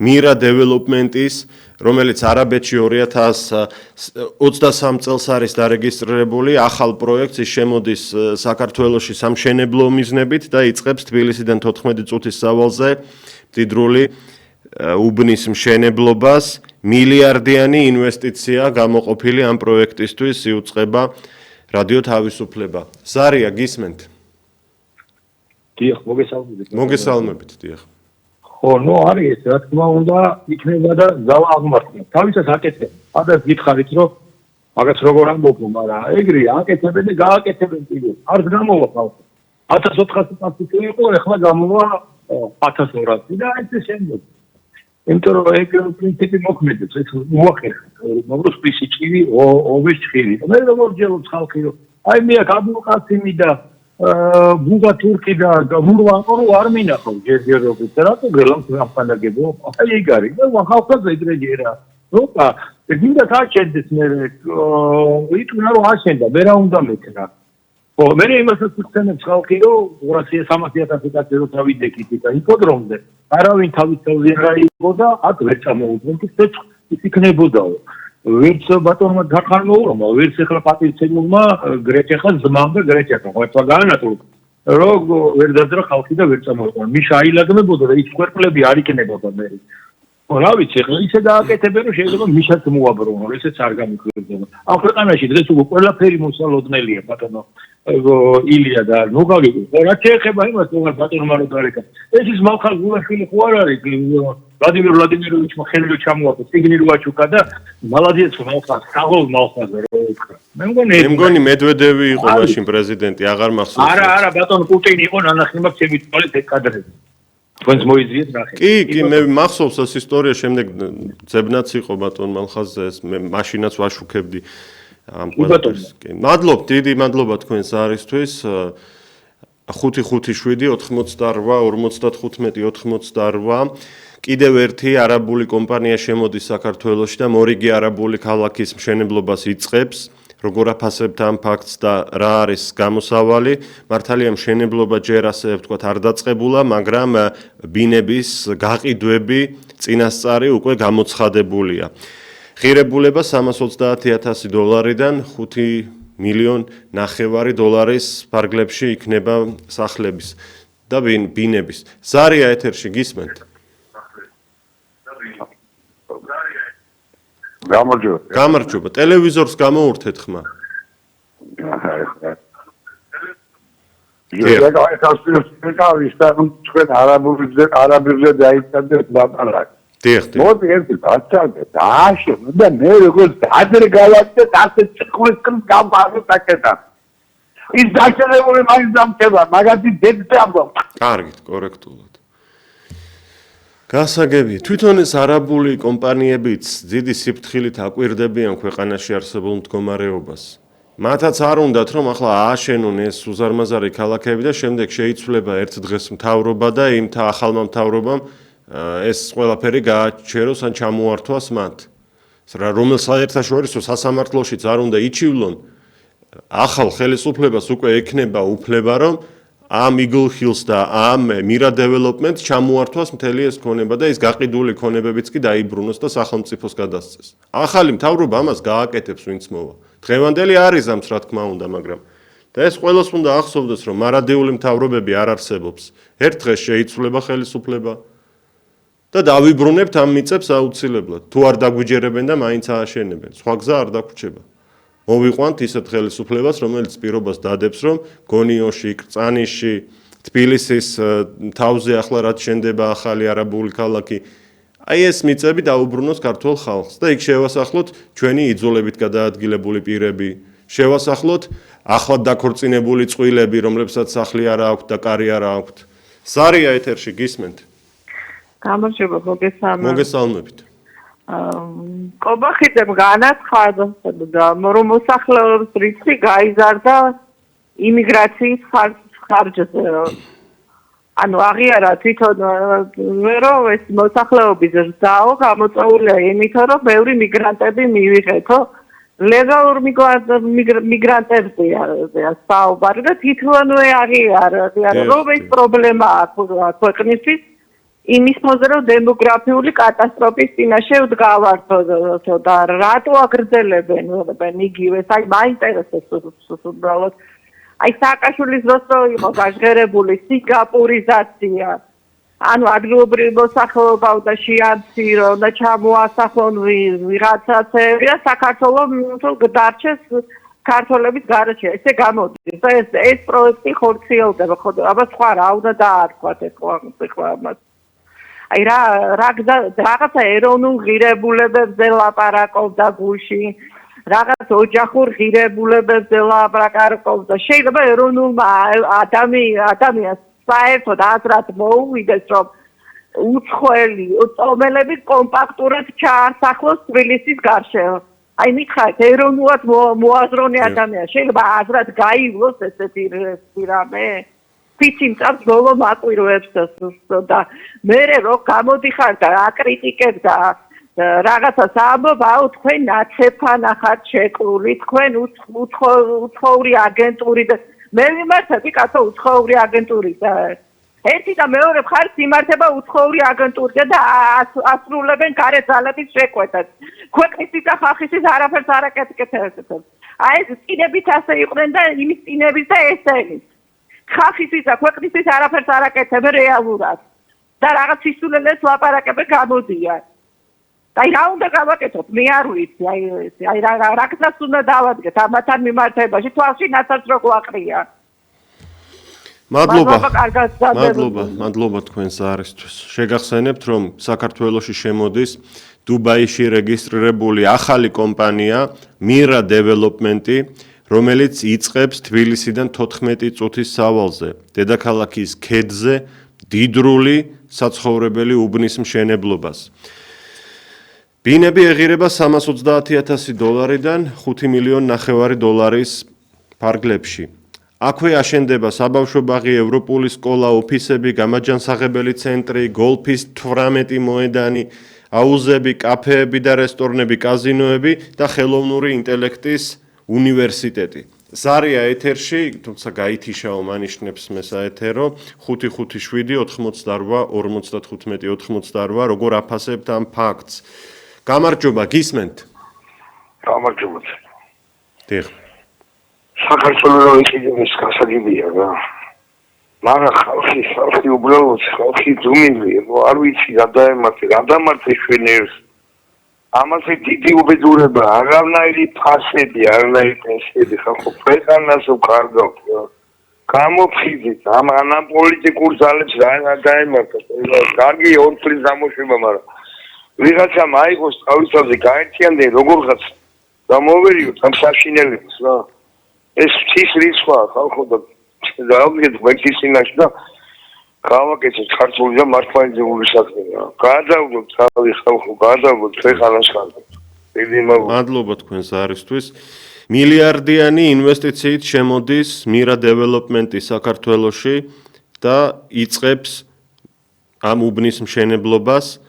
მირა დეველოპმენტის, რომელიც არაბეთში 2023 წელს არის დარეგისტრირებული, ახალ პროექტს ის შემოდის საქართველოში სამშენებლო მიზნებით და იწყებს თბილისიდან 14 წუთის სავალზე მდიდრული უბნის მშენებლობას. მილიარდიანი ინვესტიცია გამოყოფილი ამ პროექტისთვის იუწყება რადიო თავისუფლება. ზარია გისმენთ? დიახ, მოგესალმებით. მოგესალმებით, დიახ. ხო, არის, რა თქმა უნდა, იქნება და ზავა აღმართია. თავისას აკეთებ. ადას გითხარით, რომ მაგას როგორ ამბობო, მაგრამ ეგრეა, აკეთებენ და გააკეთებენ კიდე. არც გამოვა ხალხი. 1400 იყო, ახლა გამოვა 1200 და ეს შემდეგ. იმიტომ რომ ეგ პრინციპი მოქმედებს, ეს უახერხებს, მაგრამ სპეციფიკი ოვეს ჭირი. მე როგორ ჯელობს ხალხი, რომ აი მე აქ აბულკასიმი და ბუგა თურქი და მურვანკო არ მინახავ ჯერჯერობით რატო გელამს ამფანაგებო აი ეგ არის და ხალხსაც ეგრეჯერა როკა გინდა გაჩენდეს მე იტყვია რომ აშენდა მე რა უნდა მეკრა ხო მე იმასაც ვხსენებ ხალხი რომ 200-300 კაცი რო დავიდეკით და იპოდრომზე არავინ თავისთავად არ იყო და აქ ვერ წამოუდგენ ის იქნებოდაო ვერც ბატონმა გახარნოურმა ვერც ახლა პატივცემულმა გრეჭეხა ზმამ და გრეჭეხა ხო ერთმა გაანათულა რომ ვერ დაძრა ხალხი და ვერ წამოყვან. მიშა აილაგმებოდა და ის ხვერპლები არ იქნებოდა მე. რა ვიცი, ისე დააკეთებენ რომ შეიძლება მიშაც მოაბრუნო, ესეც არ გამოგვიძება. ამ ქვეყანაში დღეს უკვე ყველაფერი მოსალოდნელია ბატონო. ილია და ნუგავი რა შეეხება იმას რომ ბატონმა რო გარეკა. ეს ის მალხარ გულაშვილი ხო არ არის? ვლადიმერ ვლადიმიროვიჩმა ხელი ჩამოაყო, ციგნი რო აჩუქა და მალადიეც მალხარ, საღოლ მალხარზე რო უთხრა. მე მგონი მედვედევი იყო მაშინ პრეზიდენტი, აღარ მახსოვს. არა, ბატონო პუტინი იყო ნანახი მაქვს ჩემი თვალით ეს კადრები. თქვენს მოიძიეთ ნახე. კი, მე მახსოვს ეს ისტორია, შემდეგ ძებნაც იყო ბატონ მალხაზზე, ეს მე მაშინაც ვაშუქებდი ამ ყველაფერს. კი, მადლობ, დიდი მადლობა თქვენს არისთვის. 557 88 55 88. კიდევ ერთი არაბული კომპანია შემოდის საქართველოში და მორიგი არაბული ქალაქის მშენებლობას იწყებს. როგორ აფასებთ ამ ფაქტს და რა არის გამოსავალი? მართალია მშენებლობა ჯერ ასე ვთქვათ არ დაწყებულა, მაგრამ ბინების გაყიდვები წინასწარი უკვე გამოცხადებულია. ღირებულება $330,000-დან $5.5 მილიონის ფარგლებში იქნება სახლების და ბინების. ზარია ეთერში გისმენთ? გამარჯობა. ტელევიზორს გამოურთეთ ხმა. არაბებზე დაიწადეთ ლაპარაკი. დიახ. მოდი ერთი ბაცალდეთ, ააშენო და მე როგორც ადრე გავაკეთე, ასე ჭკვლის გამბაროს აკეთა. ის დაშენებული მაინც დამწება, მაგათი დედზე ამბობ. კარგით, კორექტულად. გასაგებია, თვითონ ეს არაბული კომპანიებიც დიდი სიფრთხილით აკვირდებიან ქვეყანაში არსებულ მდგომარეობას. მათაც არ უნდათ რომ ახლა ააშენონ ეს უზარმაზარი ქალაქები და შემდეგ შეიცვლება ერთ დღეს მთავრობა და იმ ახალმა მთავრობამ ეს ყველაფერი გააჩეროს ან ჩამოართვას მათ. რომელ საერთაშორისო სასამართლოშიც არ უნდა იჩივლონ, ახალ ხელისუფლებას უკვე ექნება უფლება რომ ამ Eagle Hills და ამ Mira Development ჩამოართვას მთელი ეს ქონება და ის გაყიდული ქონებებიც კი დაიბრუნოს და სახელმწიფოს გადასცეს. ახალი მთავრობა ამას გააკეთებს ვინც მოვა. დღევანდელი არის ამს რა თქმა უნდა, მაგრამ და ეს ყველას უნდა ახსოვდეს რომ მარადიული მთავრობები არ არსებობს. ერთ დღეს შეიცვლება ხელისუფლება და დავიბრუნებთ ამ მიწებს აუცილებლად. თუ არ დაგვიჯერებენ და მაინც ააშენებენ, სხვა გზა არ დაგვრჩება. მოვიყვანთ ისეთ ხელისუფლებას, რომელიც პირობას დადებს, რომ გონიოში, კრწანიში, თბილისის თავზე ახლა რაც შენდება ახალი არაბული ქალაქი, აი ეს მიწები დაუბრუნოს ქართულ ხალხს და იქ შევასახლოთ ჩვენი იძულებით გადაადგილებული პირები, შევასახლოთ ახლად დაქორწინებული წყვილები, რომლებსაც სახლი არ აქვთ და კარი არ აქვთ. ზარია ეთერში გისმენთ? გამარჯობა, მოგესალმებით. კობახიძემ განაცხადა, რომ მოსახლეობის რიცხვი გაიზარდა იმიგრაციის ხარჯზე. ანუ აღიარა თვითონ რომ ეს მოსახლეობის ზრდაო გამოწვეულია იმითო, რომ ბევრი მიგრანტები მივიღეთო. ლეგალურ მიგრანტებზეა საუბარი და თვითონვე აღიარა, რომ ეს პრობლემა აქვს ქვეყნისთვის. იმის მოზე რომ დემოგრაფიული კატასტროფის წინაშე ვდგავართ და რატო აგრძელებენ იგივე, აი მაინტერესებს უბრალოდ. აი სააკაშვილის დროს რო იყო გაჟღერებული სინგაპურიზაცია, ანუ ადგილობრივი მოსახლეობა უნდა შეამცირონ და ჩამოასახლონ ვიღაცაცები და საქართველოს დარჩეს ქართველების გარეშე. ესე გამოდის და ეს პროექტი ხორციელდება, ხო აბა სხვა რა უნდა დაარქვათ ეხლა ამას. აი რაღაცა ეროვნულ ღირებულებებზე ლაპარაკობდა გულში, რაღაც ოჯახურ ღირებულებებზე ლაპარაკობდა. შეიძლება ეროვნულმა ადამიანს საერთოდ აზრად მოუვიდეს, რომ უცხოელი წომელები კომპაქტურად ჩაასახლოს თბილისის გარშემო. აი მითხარით, ეროვნულად მოაზროვნე ადამიანი შეიძლება აზრად გაივლოს ესეთი რამე? ფიცი მწავს ბოლო მაკვირვებს და მე რო გამოდიხარ და აკრიტიკებ და რაღაცას ამბობ, აუ თქვენ ნაცეფანა ხართ შეკლული, თქვენ უცხოური აგენტური და მე ვიმართები კაცო უცხოური აგენტური და ერთი და მეორე მხარეს იმართება უცხოური აგენტური და ასრულებენ გარეთ ძალების შეკვეთას. ქვეყნისთვის და ხალხისთვის არაფერს არ აკეთებენ. აი ეს წინებით ასე იყვნენ და იმის წინების და ესენის. ხალხისთვის და ქვეყნისთვის არაფერს არ აკეთებენ რეალურად. და რაღაც სისულელეს ლაპარაკებენ გამოდიან. აი რა უნდა გავაკეთოთ? მე არ ვიცი. აი რა კაცს უნდა დავადგეთ ამათან მიმართებაში თვალში ნაცარც რო გვაყრია. მადლობა თქვენ ზარისთვის. შეგახსენებთ, რომ საქართველოში შემოდის დუბაიში რეგისტრირებული ახალი კომპანია Mira Development-ი, რომელიც იწყებს თბილისიდან 14 წუთის სავალზე, დედაქალაქის ქედზე დიდრული საცხოვრებელი უბნის მშენებლობას. ბინები ეღირება $330,000-დან $5,500,000 ფარგლებში. აქვე აშენდება საბავშვო ბაღი, ევროპული სკოლა, ოფისები, გამაჯანსაღებელი ცენტრი, გოლფის 18 მოედანი, აუზები, კაფეები და რესტორნები, კაზინოები და ხელოვნური ინტელექტის უნივერსიტეტი. ზარია ეთერში, თუმცა გაითიშაო მანიშნებს მე საეთერო 557-88-55-88, როგორ აფასებთ ამ ფაქტს. გამარჯობა, გისმენთ? გამარჯობა. დიახ. საქართველოს იქიდების გასაგებია რა. მაგრამ ხალხი უბრალოდ ხალხი ძუმილია, არ ვიცი რა დამართე შვენერს. ამაზე დიდი უბედურება, აღარნაირი ფასები, აღარნაირი პენსიები ხალხო ქვეყანას უკარგავთ. გამოფხიზით, ამ პოლიტიკურ ძალებს რა დაემართა. კარგი ორ წლის გამოშვება, მაგრამ ვიღაცამ აიღოს თავისთავად გაერთიანდნენ როგორღაც გამოვერიოთ ამ საშინელებას რა. ეს ის რიცხვაა ხალხო და დავდგეთ გვერდის წინაშე და გავაკეთეთ ქართული და მართლმადიდებლური საქმე რა. გაადავლოთ თავი ხალხო, გაადავლოთ ქვეყანას ხალხო. მადლობა თქვენ ზარისთვის. მილიარდიანი ინვესტიციით შემოდის Mira Development-ი საქართველოში და იწყებს ამ უბნის მშენებლობას.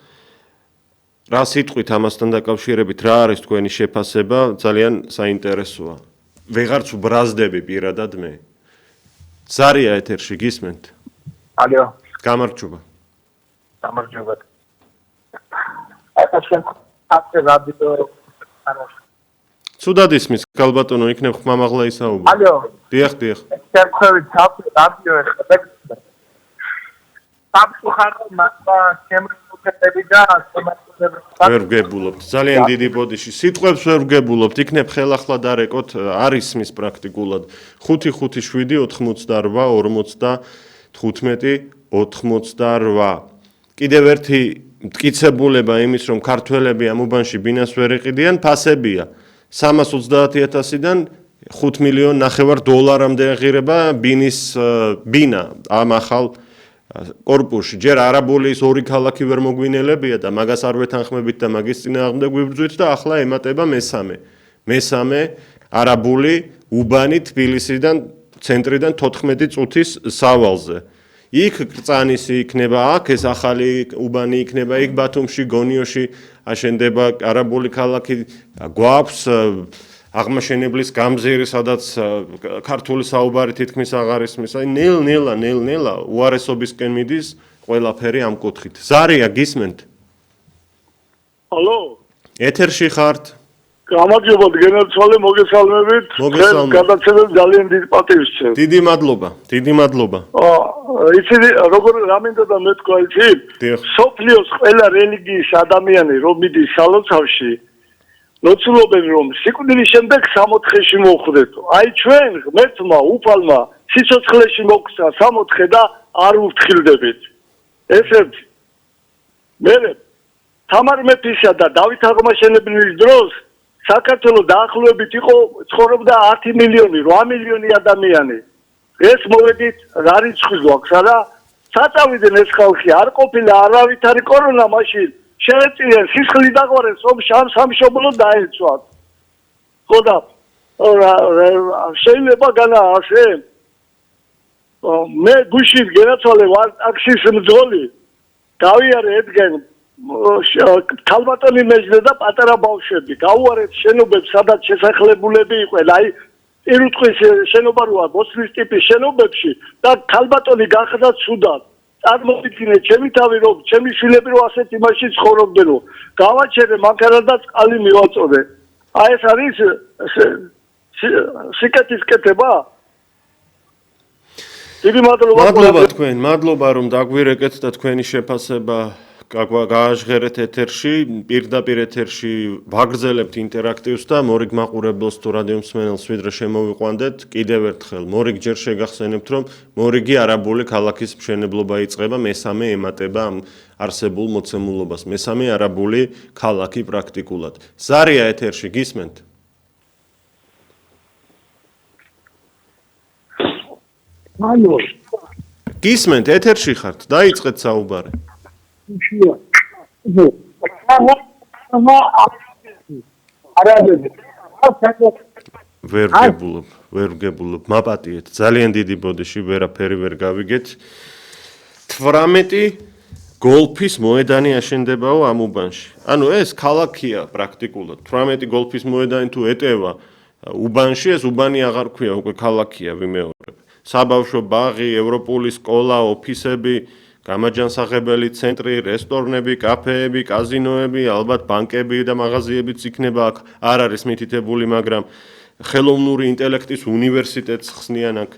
რა სიტყვით ამასთან დაკავშირებით, რა არის თქვენი შეფასება? ძალიან საინტერესოა. ვეღარც უბრაზდები პირადად მე. ზარია ეთერში გისმენთ? ალო. გამარჯობა. გამარჯობა. აკაშენ აფე რადიო ცუდად ისმის ქალბატონო, იქნებ ხმამაღლა ისაუბრა. ალო. დიახ. ერთხელ აფე რადიო ეხება. საფუხარო მასა შემოწმები და ვერ ვგებულობთ. ძალიან დიდი ბოდიში. სიტყვებს ვერ ვგებულობთ. იქნებ ხელახლა დარეკოთ, არ ისმის პრაქტიკულად. 557-88-88. კიდევ ერთი მტკიცებულება იმის, რომ ქართველები ამ უბანში ბინას ვერ ეყიდიან, ფასებია. $330,000-დან $5,500,000-მდე ეღირება ბინა ამ ახალ კორპუსში. ჯერ არაბულის ორი ქალაქი ვერ მოგვინელებია და მაგას არ ვეთანხმებით და მაგის წინააღმდეგ ვიბრძვით და ახლა ემატება მესამე არაბული უბანი თბილისიდან ცენტრიდან 14 წუთის სავალზე. იქ კრწანისი იქნება, აქ ეს ახალი უბანი იქნება, იქ ბათუმში, გონიოში აშენდება არაბული ქალაქი, გვაქვს აღმაშენებლის გამზირი, სადაც ქართული საუბარი თითქმის აღარ ისმის. აი ნელ-ნელა უარესობისკენ მიდის ყველაფერი ამ კუთხით. ზარია გისმენთ? ალო? ეთერში ხართ? გამარჯობა, გენერალ მოგესალმებით. გადაცემებს ძალიან დიდ პატივს ვცემ. დიდი მადლობა. იცი როგორ რამინდა და მეთქვა იცი? სოფლიოს ყველა რელიგიის ადამიანი რომ მიდის სალოცავში ლოცულობენ რომ სიკვდილის შემდეგ 64-ში მოხვდეთო. აი ჩვენ ღმერთმა უფალმა სიცოცხლეში მოგცა 64 და არ ვფრთხილდებით. ესეთ მერე თამარ მეფისა და დავით აღმაშენებლის დროს საქართველოს დაახლოებით იყო ცხოვრობდა 10 მილიონი, 8 მილიონი ადამიანი. ეს მოვედით რა რიცხვი გვაქვს არა? საწავიდნენ ეს ხალხი არ ყოფილა არავითარი კორონა მაშინ შეეწირენ სისხლი დაღვარეს ომში ამ სამშობლო დაეცვათ. ხოდა შეიძლება განა ასე მე გუშინ გენაცვალე ვარ ტაქსის მძღოლი გავიარე ედგენ ქალბატონი მეჯდა და პატარა ბავშვები გავუარეთ შენობებს სადაც შესახლებულები იყვნენ აი ირუტყვის შენობა როა ბოსნის ტიპის შენობებში და ქალბატონი გახდა ცუდად წარმოვიდგინე ჩემი თავი რომ ჩემი შვილები რომ ასეთ იმაში ცხოვრობდნენ რომ გავაჩერე მანქანა და წყალი მივაწოდე აი ეს არის სიკეთის კეთება დიდი მადლობა. მადლობა თქვენ, მადლობა რომ დაგვირეკეთ და თქვენი შეფასება გააჟღერეთ ეთერში, პირდაპირ ეთერში ვაგრძელებთ ინტერაქტივს და მორიგ მაყურებელს თუ რადიო მსმენელს ვიდრე შემოვიყვანდეთ, კიდევ ერთხელ მორიგ ჯერ შეგახსენებთ რომ მორიგი არაბული ქალაქის მშენებლობა იწყება, მესამე ემატება ამ არსებულ მოცემულობას, მესამე არაბული ქალაქი პრაქტიკულად. ზარია ეთერში გისმენთ? ალო. გისმენთ, ეთერში ხართ, დაიწყეთ საუბარი. ვერ გებულობ, მაპატიეთ, ძალიან დიდი ბოდიში, ვერაფერი ვერ გავიგეთ. 18 გოლფის მოედანი აშენდებაო ამ უბანში. ანუ ეს ქალაქია პრაქტიკულად. 18 გოლფის მოედანი თუ ეტევა უბანში, ეს უბანი აღარ ქვია, უკვე ქალაქია ვიმეორებ. საბავშვო ბაღი, ევროპული სკოლა, ოფისები, გამაჯანსაღებელი ცენტრი, რესტორნები, კაფეები, კაზინოები, ალბათ ბანკები და მაღაზიებიც იქნება აქ. არ არის მითითებული, მაგრამ ხელოვნური ინტელექტის უნივერსიტეტს ხსნიან აქ.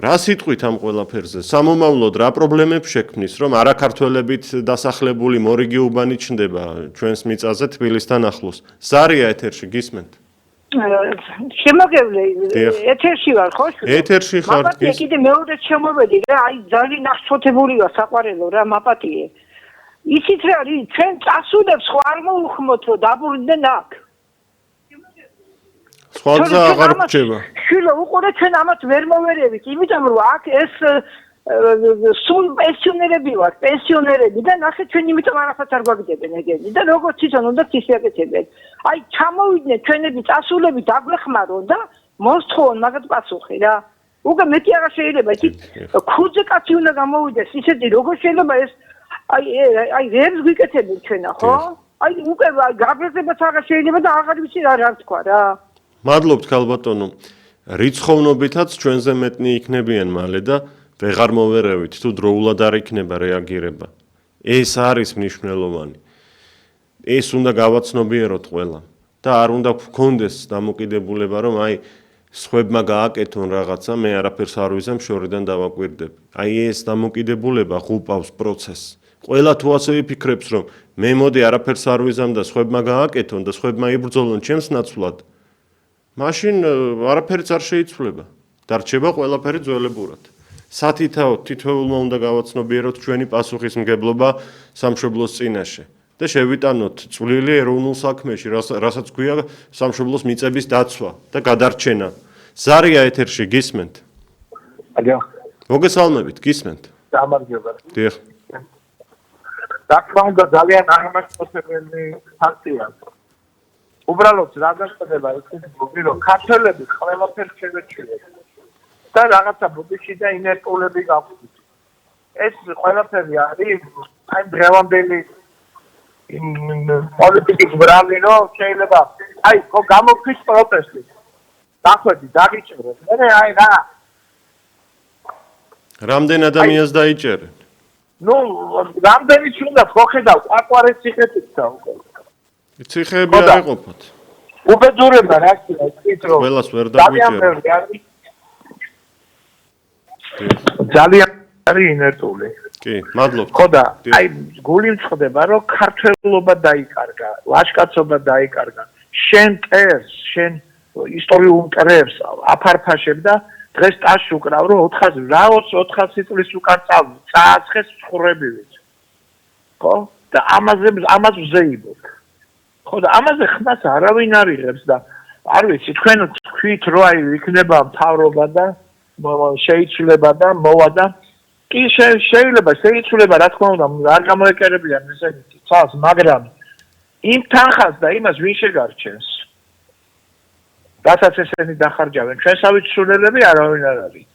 რა სიტყვით ამ ყველაფერზე? სამომავლოდ რა პრობლემებს შექმნის, რომ არაქართველებით დასახლებული მორიგი უბანი ჩნდება ჩვენს მიწაზე თბილისთან ახლოს? ზარია ეთერში გისმენთ? შემოგევლე ეთერში ვარ ხო? ეთერში ხარ. მაპატიე კიდე მეორე შემოვედი რა, აი ძალიან აღშფოთებულია საყვარელო რა მაპატიე. იცით რა, ჩვენ წასულებს ხო არ მოუხმოთ რომ დაბრუნდნენ აქ. სხვაძა აღარ გრჩება. შვილო, უყურე ჩვენ ამათ ვერ მოვერევით, იმიტომ რომ აქ ეს სულ პენსიონერები ვარ, პენსიონერები და ნახე ჩვენ იმიტომ არაფერს არ გვაგდებენ ეგენი და როგორც თვითონ უნდა ისეაკეთებენ. აი ჩამოვიდნენ ჩვენები წასულები დაგვეხმარონ და მოსთხოვონ მაგათ პასუხი რა. უკვე მეტი აღარ შეიძლება, იცით? ქუძე კაცი უნდა გამოვიდეს, ისეთი როგორ შეიძლება ეს აი რებს გვიკეთებენ ჩვენა, ხო? აი უკვე გაბრაზებაც აღარ შეიძლება და აღარ ვიცი რა თქვა რა. მადლობთ ქალბატონო. რიცხოვნობითაც ჩვენზე მეტნი იქნებიან მალე და ვეღარ მოვერევით თუ დროულად არ იქნება რეაგირება. ეს არის მნიშვნელოვანი. ეს უნდა გავაცნობიეროთ ყველა და არ უნდა გქონდეს დამოკიდებულება რომ აი სხვებმა გააკეთონ რაღაცა, მე არაფერს არ ვიზამ, შორიდან დავაკვირდები. აი ეს დამოკიდებულება ღუპავს პროცესს. ყველა თუ ასე იფიქრებს რომ მე მოდი არაფერს არ ვიზამ და სხვებმა გააკეთონ და სხვებმა იბრძოლონ ჩემს ნაცვლად, მაშინ არაფერიც არ შეიცვლება. დარჩება ყველაფერი ძველებურად. სათითაოდ თითოეულმა უნდა გავაცნობიეროთ ჩვენი პასუხისმგებლობა სამშობლოს წინაშე და შევიტანოთ წვლილი ეროვნულ საქმეში, რასაც ქვია სამშობლოს მიწების დაცვა და გადარჩენა. ზარია ეთერში გისმენთ? აგა. მოგესალმებით, გისმენთ? გამარჯობა. დიახ. რა თქმა უნდა ძალიან აღმაშფოთებელი ფაქტია. უბრალოდ რა გასწრება ისეთი რომ ქართველები ყველაფერს შევეჩვიეთ. და რაღაცა ბუდიში და ინერტულები გავხდით. ეს ყველაფერი არის აი დღევანდელი პოლიტიკის ბრალი რომ შეიძლება აი ხო გამოგფის პროტესტი. დახვედი, დაგიჭერეთ. მე აი რა. რამდენ ადამიანს დაიჭერენ? ნუ რამდენი უნდა ხო ხედავ აკვარეს ციხეთიცა უკვე. ციხეები არ იყოფოთ. უბედურება რა ქვია, ისეთ რომ ყველას ვერ დაგვიჭერთ. ძალიან არის ინერტული. კი, მადლობთ. ხო და აი გული მწყდება რომ ქართველობა დაიკარგა, ლაშკაცობა დაიკარგა. შენ ტერს, შენ ისტორიულ მტრებს აფარფაშებ და დღეს ტაში უკრავ რომ 400 წლის უკან წააცხეს ცხოვრებივით. ხო? და ამას ვზეიბოთ. ხო და ამაზე ხმას არავინ არ იღებს და არ ვიცი თქვენ თქვით რომ აი იქნება მთავრობა და შეიცვლება და მოვა და კი შეიძლება შეიცვლება რა თქმა უნდა არ გამოეკერებიან ესეთი ცალს მაგრამ იმ თანხას და იმას ვინ შეგარჩენს რასაც ესენი დახარჯავენ ჩვენსავით სულელები არავინ არ არის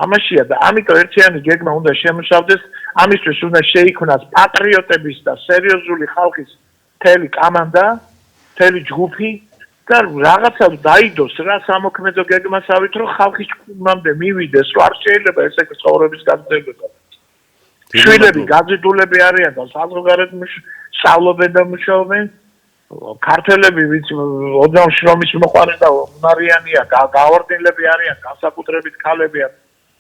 ამაშია და ამიტომ ერთიანი გეგმა უნდა შემოსავდეს ამისთვის უნდა შეიქმნას პატრიოტების და სერიოზული ხალხის მთელი კამანდა მთელი ჯგუფი და რაღაცა დაიდოს რა სამოქმედო გეგმასავით რომ ხალხის ჭკუმამდე მივიდეს რომ არ შეიძლება ესე ცხოვრების გაგრძელება. შვილები გაძიდულები არიან და საზოგადოებრივ სწავლობენ და მუშაობენ. ქართველები ვინც ოდნავ შრომის მოყვარე და უნარიანია, გავარდნილები არიან, განსაკუთრებით ქალებია.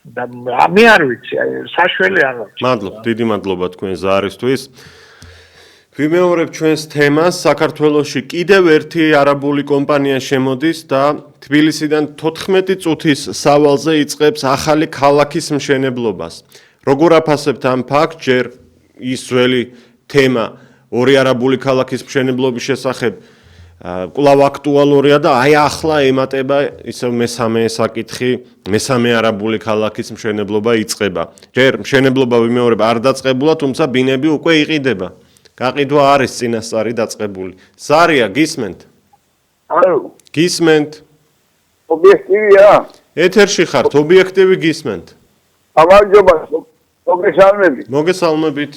და მე არ ვიცი, საშველი არ აქვს. მადლობ, დიდი მადლობა თქვენ ზარისთვის. ვიმეორებ ჩვენს თემას, საქართველოში კიდევ ერთი არაბული კომპანია შემოდის და თბილისიდან 14 წუთის სავალზე იწყებს ახალი ქალაქის მშენებლობას. როგორ აფასებთ ამ ფაქტს, ჯერ ის ძველი თემა ორი არაბული ქალაქის მშენებლობის შესახებ კვლავ აქტუალურია და აი ახლა ემატება ისევ მესამე საკითხი, მესამე არაბული ქალაქის მშენებლობა იწყება. ჯერ მშენებლობა ვიმეორებ არ დაწყებულა, თუმცა ბინები უკვე იყიდება. გაყიდვა არის წინასწარი დაწყებული. ზარია, გისმენთ? ალო. გისმენთ? ობიექტივია? ეთერში ხართ, ობიექტივი გისმენთ. გამარჯობა, მოგესალმებით. მოგესალმებით.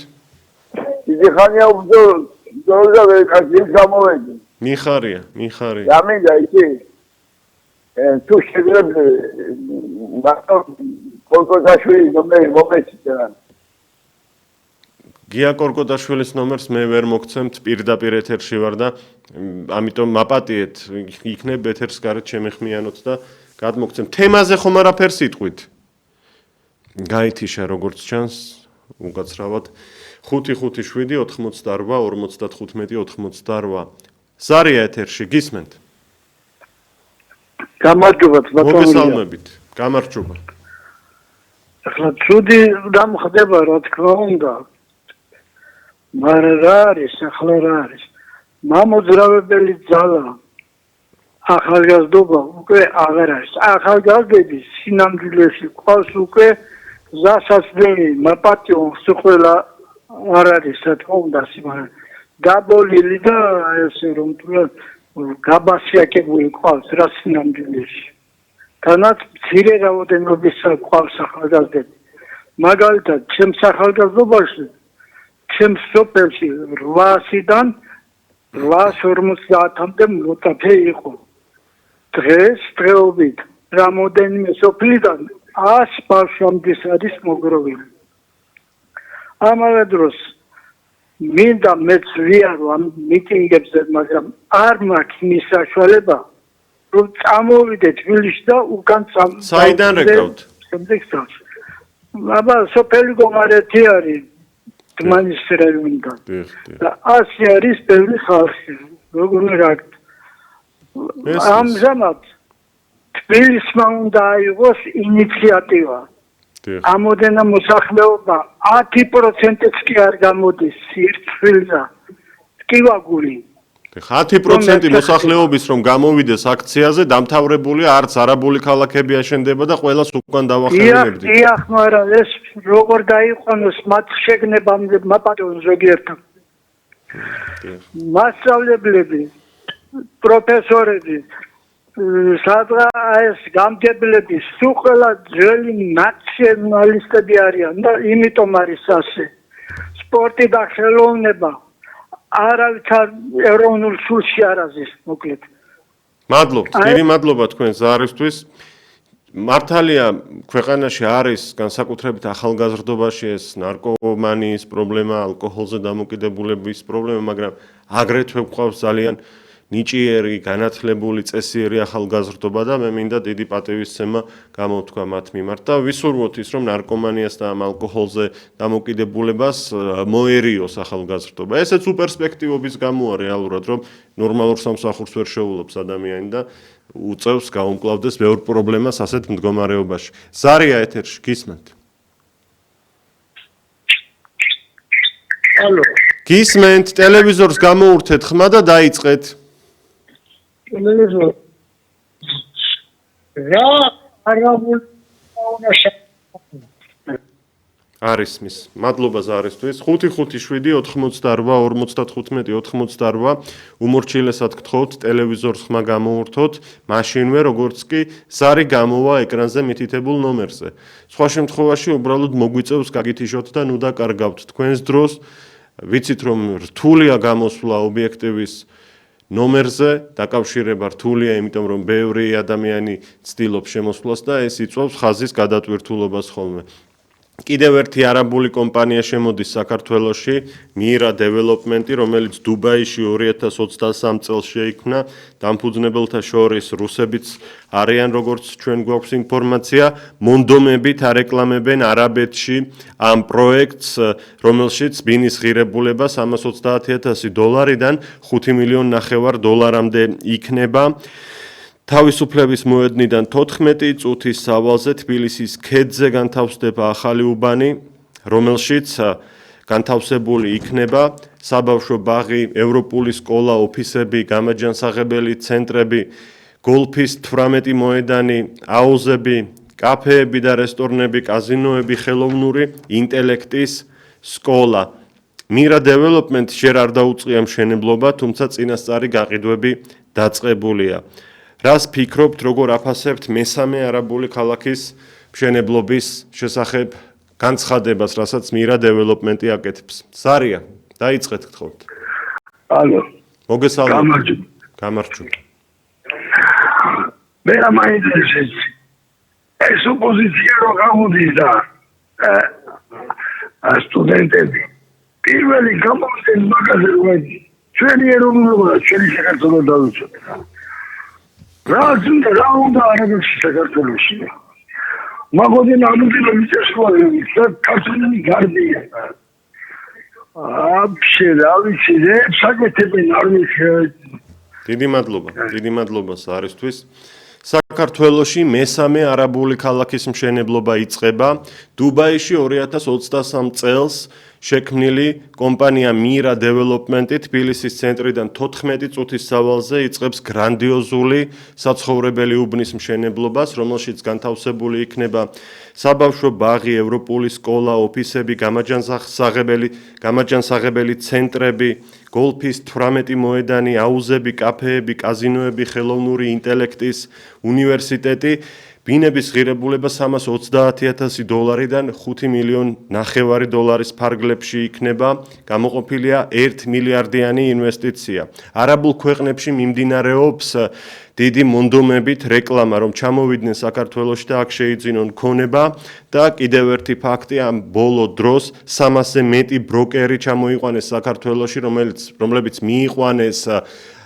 დიდი ხანია ubzdol და ვეკაცის გამოვედი. მიხარია. დამინდა ისი. თუ შეგრებ მარტო კოლკოტაშვილი ნომერი მომეციდან. გია კორკოტაშვილის ნომერს მე ვერ მოგცემთ, პირდაპირ ეთერში ვარ და ამიტომ მაპატიეთ, იქნებ ეთერს გარეთ შემეხმიანოთ და გადმოგცემთ. თემაზე ხომ არაფერს იტყვით? გაითიშა როგორც ჩანს, უკაცრავად 557-88-55-88. ზარია ეთერში, გისმენთ? გამარჯობა, მოგესალმებით. გამარჯობა. ახლა ცუდი დამხდება, რა თქმა უნდა. მაგრამ რა არის, ახლა რა არის? მამოძრავებელი ძალა ახალგაზრდობა უკვე აღარ არის. ახალგაზრდები სინამდვილეში ყავს უკვე გზასაცდელი, მაპატიო სულ არ არის, რა თქმა უნდა, მაგრამ გაბოლილი და ესე რომ თუ გაბასიაკებული ყავს რა სინამდვილეში. თანაც მცირე რაოდენობის ყავს ახალგაზრდები. მაგალითად, ჩემს ახალგაზრდობაში ჩემს სოფელში 800-დან 850-მდე მოწაფე იყო. დღეს დღეობით რამოდენიმე სოფლიდან 100 ბავშვამდე არის მოგროვილი. ამავე დროს მინდა მეც ვიარო ამ მიტინგებზე, მაგრამ არ მაქვს მის საშუალება, რომ წამოვიდე თბილისში და უკან საიდან რეკავთ? აბა სოფელი გომარეთი არის თმანის რაიონიდან. და ასე არის ბევრი ხალხი. როგორ ვერაგდ. ამჟამად თბილისმა უნდა აიღოს ინიციატივა. ამოდენა მოსახლეობა 10%-იც კი არ გამოდის სირთვილზე. ტკივაგული. 10% მოსახლეობის რომ გამოვიდეს აქციაზე, დამთავრებული არც არაბული ქალაქები აშენდება და ყველას უკან დავახელებდით. დიახ, მაგრამ ეს როგორ დაიყვანოს მათ შეგნებამდე მაპატიონ ზოგიერთად. მასწავლებლები, პროფესორები, სადღა ეს გამგებლები, სულ ყველა ძველი ნაციონალისტები არიან და იმიტომ არის ასე. სპორტი და ხელოვნება არავით ეროვნულ სულში არ აზის, მოკლედ. მადლობთ, დიდი მადლობა თქვენ ზარისთვის. მართალია, ქვეყანაში არის განსაკუთრებით ახალგაზრდობაში ეს ნარკომანიის პრობლემა, ალკოჰოლზე დამოკიდებულების პრობლემა, მაგრამ აგრეთვე გვყავს ძალიან ნიჭიერი, განათლებული, წესიერი ახალგაზრდობა და მე მინდა დიდი პატივისცემა გამოვთქვა მათ მიმართ და ვისურვოთ ის, რომ ნარკომანიას და ალკოჰოლზე დამოკიდებულებას მოერიოს ახალგაზრდობა. ესეც უპერსპექტივობის გამოა რეალურად, რომ ნორმალურ სამსახურს ვერ შეულობს ადამიანი და უწევს გაუმკლავდეს ბევრ პრობლემას ასეთ მდგომარეობაში. ზარია ეთერში, გისმენთ? ალო. გისმენთ, ტელევიზორს გამოურთეთ ხმა და დაიწყეთ. ტელევიზორ. რა არაბულ არის მის. მადლობა ზარისთვის. 557-88-55-88 უმორჩილესად გთხოვთ ტელევიზორს ხმა გამოურთოთ, მაშინვე როგორც კი ზარი გამოვა ეკრანზე მითითებულ ნომერზე. სხვა შემთხვევაში უბრალოდ მოგვიწევს გაგითიშოთ და ნუ დაკარგავთ თქვენს დროს. ვიცით რომ რთულია გამოსვლა ობიექტივის ნომერზე, დაკავშირება რთულია, იმიტომ რომ ბევრი ადამიანი ცდილობს შემოსვლას და ეს იწვევს ხაზის გადატვირთულობას ხოლმე. კიდევ ერთი არაბული კომპანია შემოდის საქართველოში, Mira Development, რომელიც დუბაიში 2023 წელს შეიქმნა, დამფუძნებელთა შორის რუსებიც არიან, როგორც ჩვენ გვაქვს ინფორმაცია, მონდომებით არეკლამებენ არაბეთში ამ პროექტს, რომელშიც ბინის ღირებულება $330,000-დან $5.5 მილიონამდე იქნება. თავისუფლების მოედნიდან 14 წუთის სავალზე თბილისის ქედზე განთავსდება ახალი უბანი, რომელშიც განთავსებული იქნება საბავშვო ბაღი, ევროპული სკოლა, ოფისები, გამაჯანსაღებელი ცენტრები, გოლფის 18 მოედანი, აუზები, კაფეები და რესტორნები, კაზინოები, ხელოვნური ინტელექტის სკოლა. Mira Development ჯერ არ დაუწყია მშენებლობა, თუმცა წინასწარი გაყიდვები დაწყებულია. რას ფიქრობთ, როგორ აფასებთ მესამე არაბული ქალაქის მშენებლობის შესახებ განცხადებას, რასაც Mira Development-ი აკეთებს? სარია, დაიწყეთ გთხოვთ. ალო. მოგესალმებით. გამარჯობა. მე რა მაინტერესებს? ეს ოპოზიცია რო გამოდის და სტუდენტები პირველი გამოვიდნენ მაგაზე რომ ჩვენი ეროვნულობა და ჩვენი საქართველო დავიცოთ. რა უნდა არაბეთში საქართველოში? მაგოდნენ ამიტომ ვიცესვარი და კაცები გარდია. აბშე, ვიცი, საკეთებენ არ ვიცი. დიდი მადლობა სარისთვის. საქართველოში მესამე არაბული ქალაქის მშენებლობა იწყება. დუბაიში 2023 წელს შექმნილი კომპანია Mira Development-ი თბილისის ცენტრიდან 14 წუთის სავალზე იწყებს გრანდიოზული საცხოვრებელი უბნის მშენებლობას, რომელშიც განთავსებული იქნება საბავშვო ბაღი, ევროპული სკოლა, ოფისები, გამაჯანსაღებელი ცენტრები, გოლფის 18 მოედანი, აუზები, კაფეები, კაზინოები, ხელოვნური ინტელექტის უნივერსიტეტი. ბინების ღირებულება $330,000-დან $5.5 მილიონის ფარგლებში იქნება, გამოყოფილია 1 მილიარდიანი ინვესტიცია. არაბულ ქვეყნებში მიმდინარეობს დიდი მონდომებით რეკლამა, რომ ჩამოვიდნენ საქართველოში და აქ შეიძინონ ქონება და კიდევ ერთი ფაქტი, ამ ბოლო დროს 300-ზე მეტი ბროკერი ჩამოიყვანეს საქართველოში, რომლებიც მიიყვანეს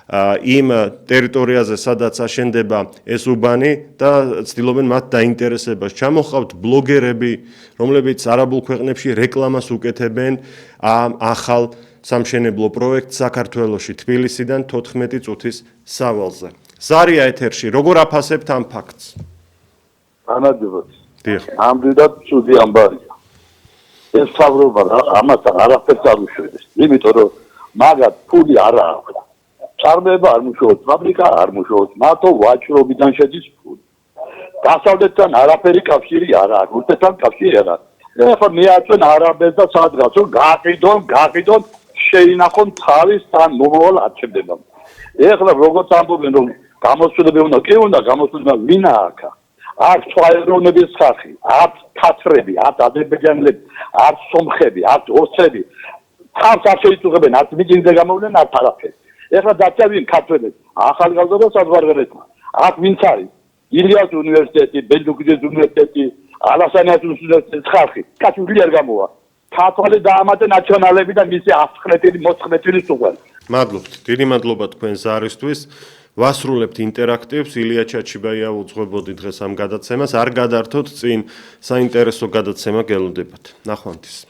იმ ტერიტორიაზე, სადაც აშენდება ეს უბანი და ცდილობენ მათ დაინტერესებას. ჩამოჰყავთ ბლოგერები, რომლებიც არაბულ ქვეყნებში რეკლამას უკეთებენ ამ ახალ სამშენებლო პროექტს საქართველოში, თბილისიდან 14 წუთის სავალზე. ზარია ეთერში, როგორ აფასებთ ამ ფაქტს? ანადებად. დიახ. ამდენად ცუდი ამბარია. ეს ფაბრობა ამას არაფერს არ უშვებს. იმიტომ რომ მაგათ ფული არ აქვს. წარმოება არ მუშაობს, ფაბრიკა არ მუშაობს, მათო ვაჭრობიდან შედის ფული. დასავლეთთან არაფერი კავშირი არ აქვს, რუსეთთან კავშირი არ აქვს. ეხლა მეაწვენ არაბებს და სადღაც რომ გაყიდონ, შეინახონ თავის თან მომავალ არჩევნებმა. ეხლა როგორც ამბობენ რომ გამოსვლები უნდა, კი უნდა გამოსვლება ვინ აქვს? აქ ცვალებების ხალხი, აქ თათრები, აქ აზერბაიჯანელები, აქ სომხები, აქ ოსები. თავს არ შეიწუხებენ, აქ მიტინგზე გამოვლენ, აქ არაფერი. ეხლა დაწევენ ქართველებს, ახალგაზრდა საზღვარგარეთმა. აქ ვინც არის? ილიას უნივერსიტეტი, ბენდუქიძის უნივერსიტეტი, ალასანიას უნივერსიტეტის ხალხი. კაცული არ გამოვა. თათვალე დაამატე ნაციონალები და მისი მოწყვეტილი სუღან. მადლობთ. დიდი მადლობა თქვენ ზარისთვის. ვასრულებთ ინტერაქტივს. ილია ჩაჩიბაია უძღვებოდი დღეს ამ გადაცემას. არ გადართოთ წინ საინტერესო გადაცემა გელოდებათ. ნახვამდის.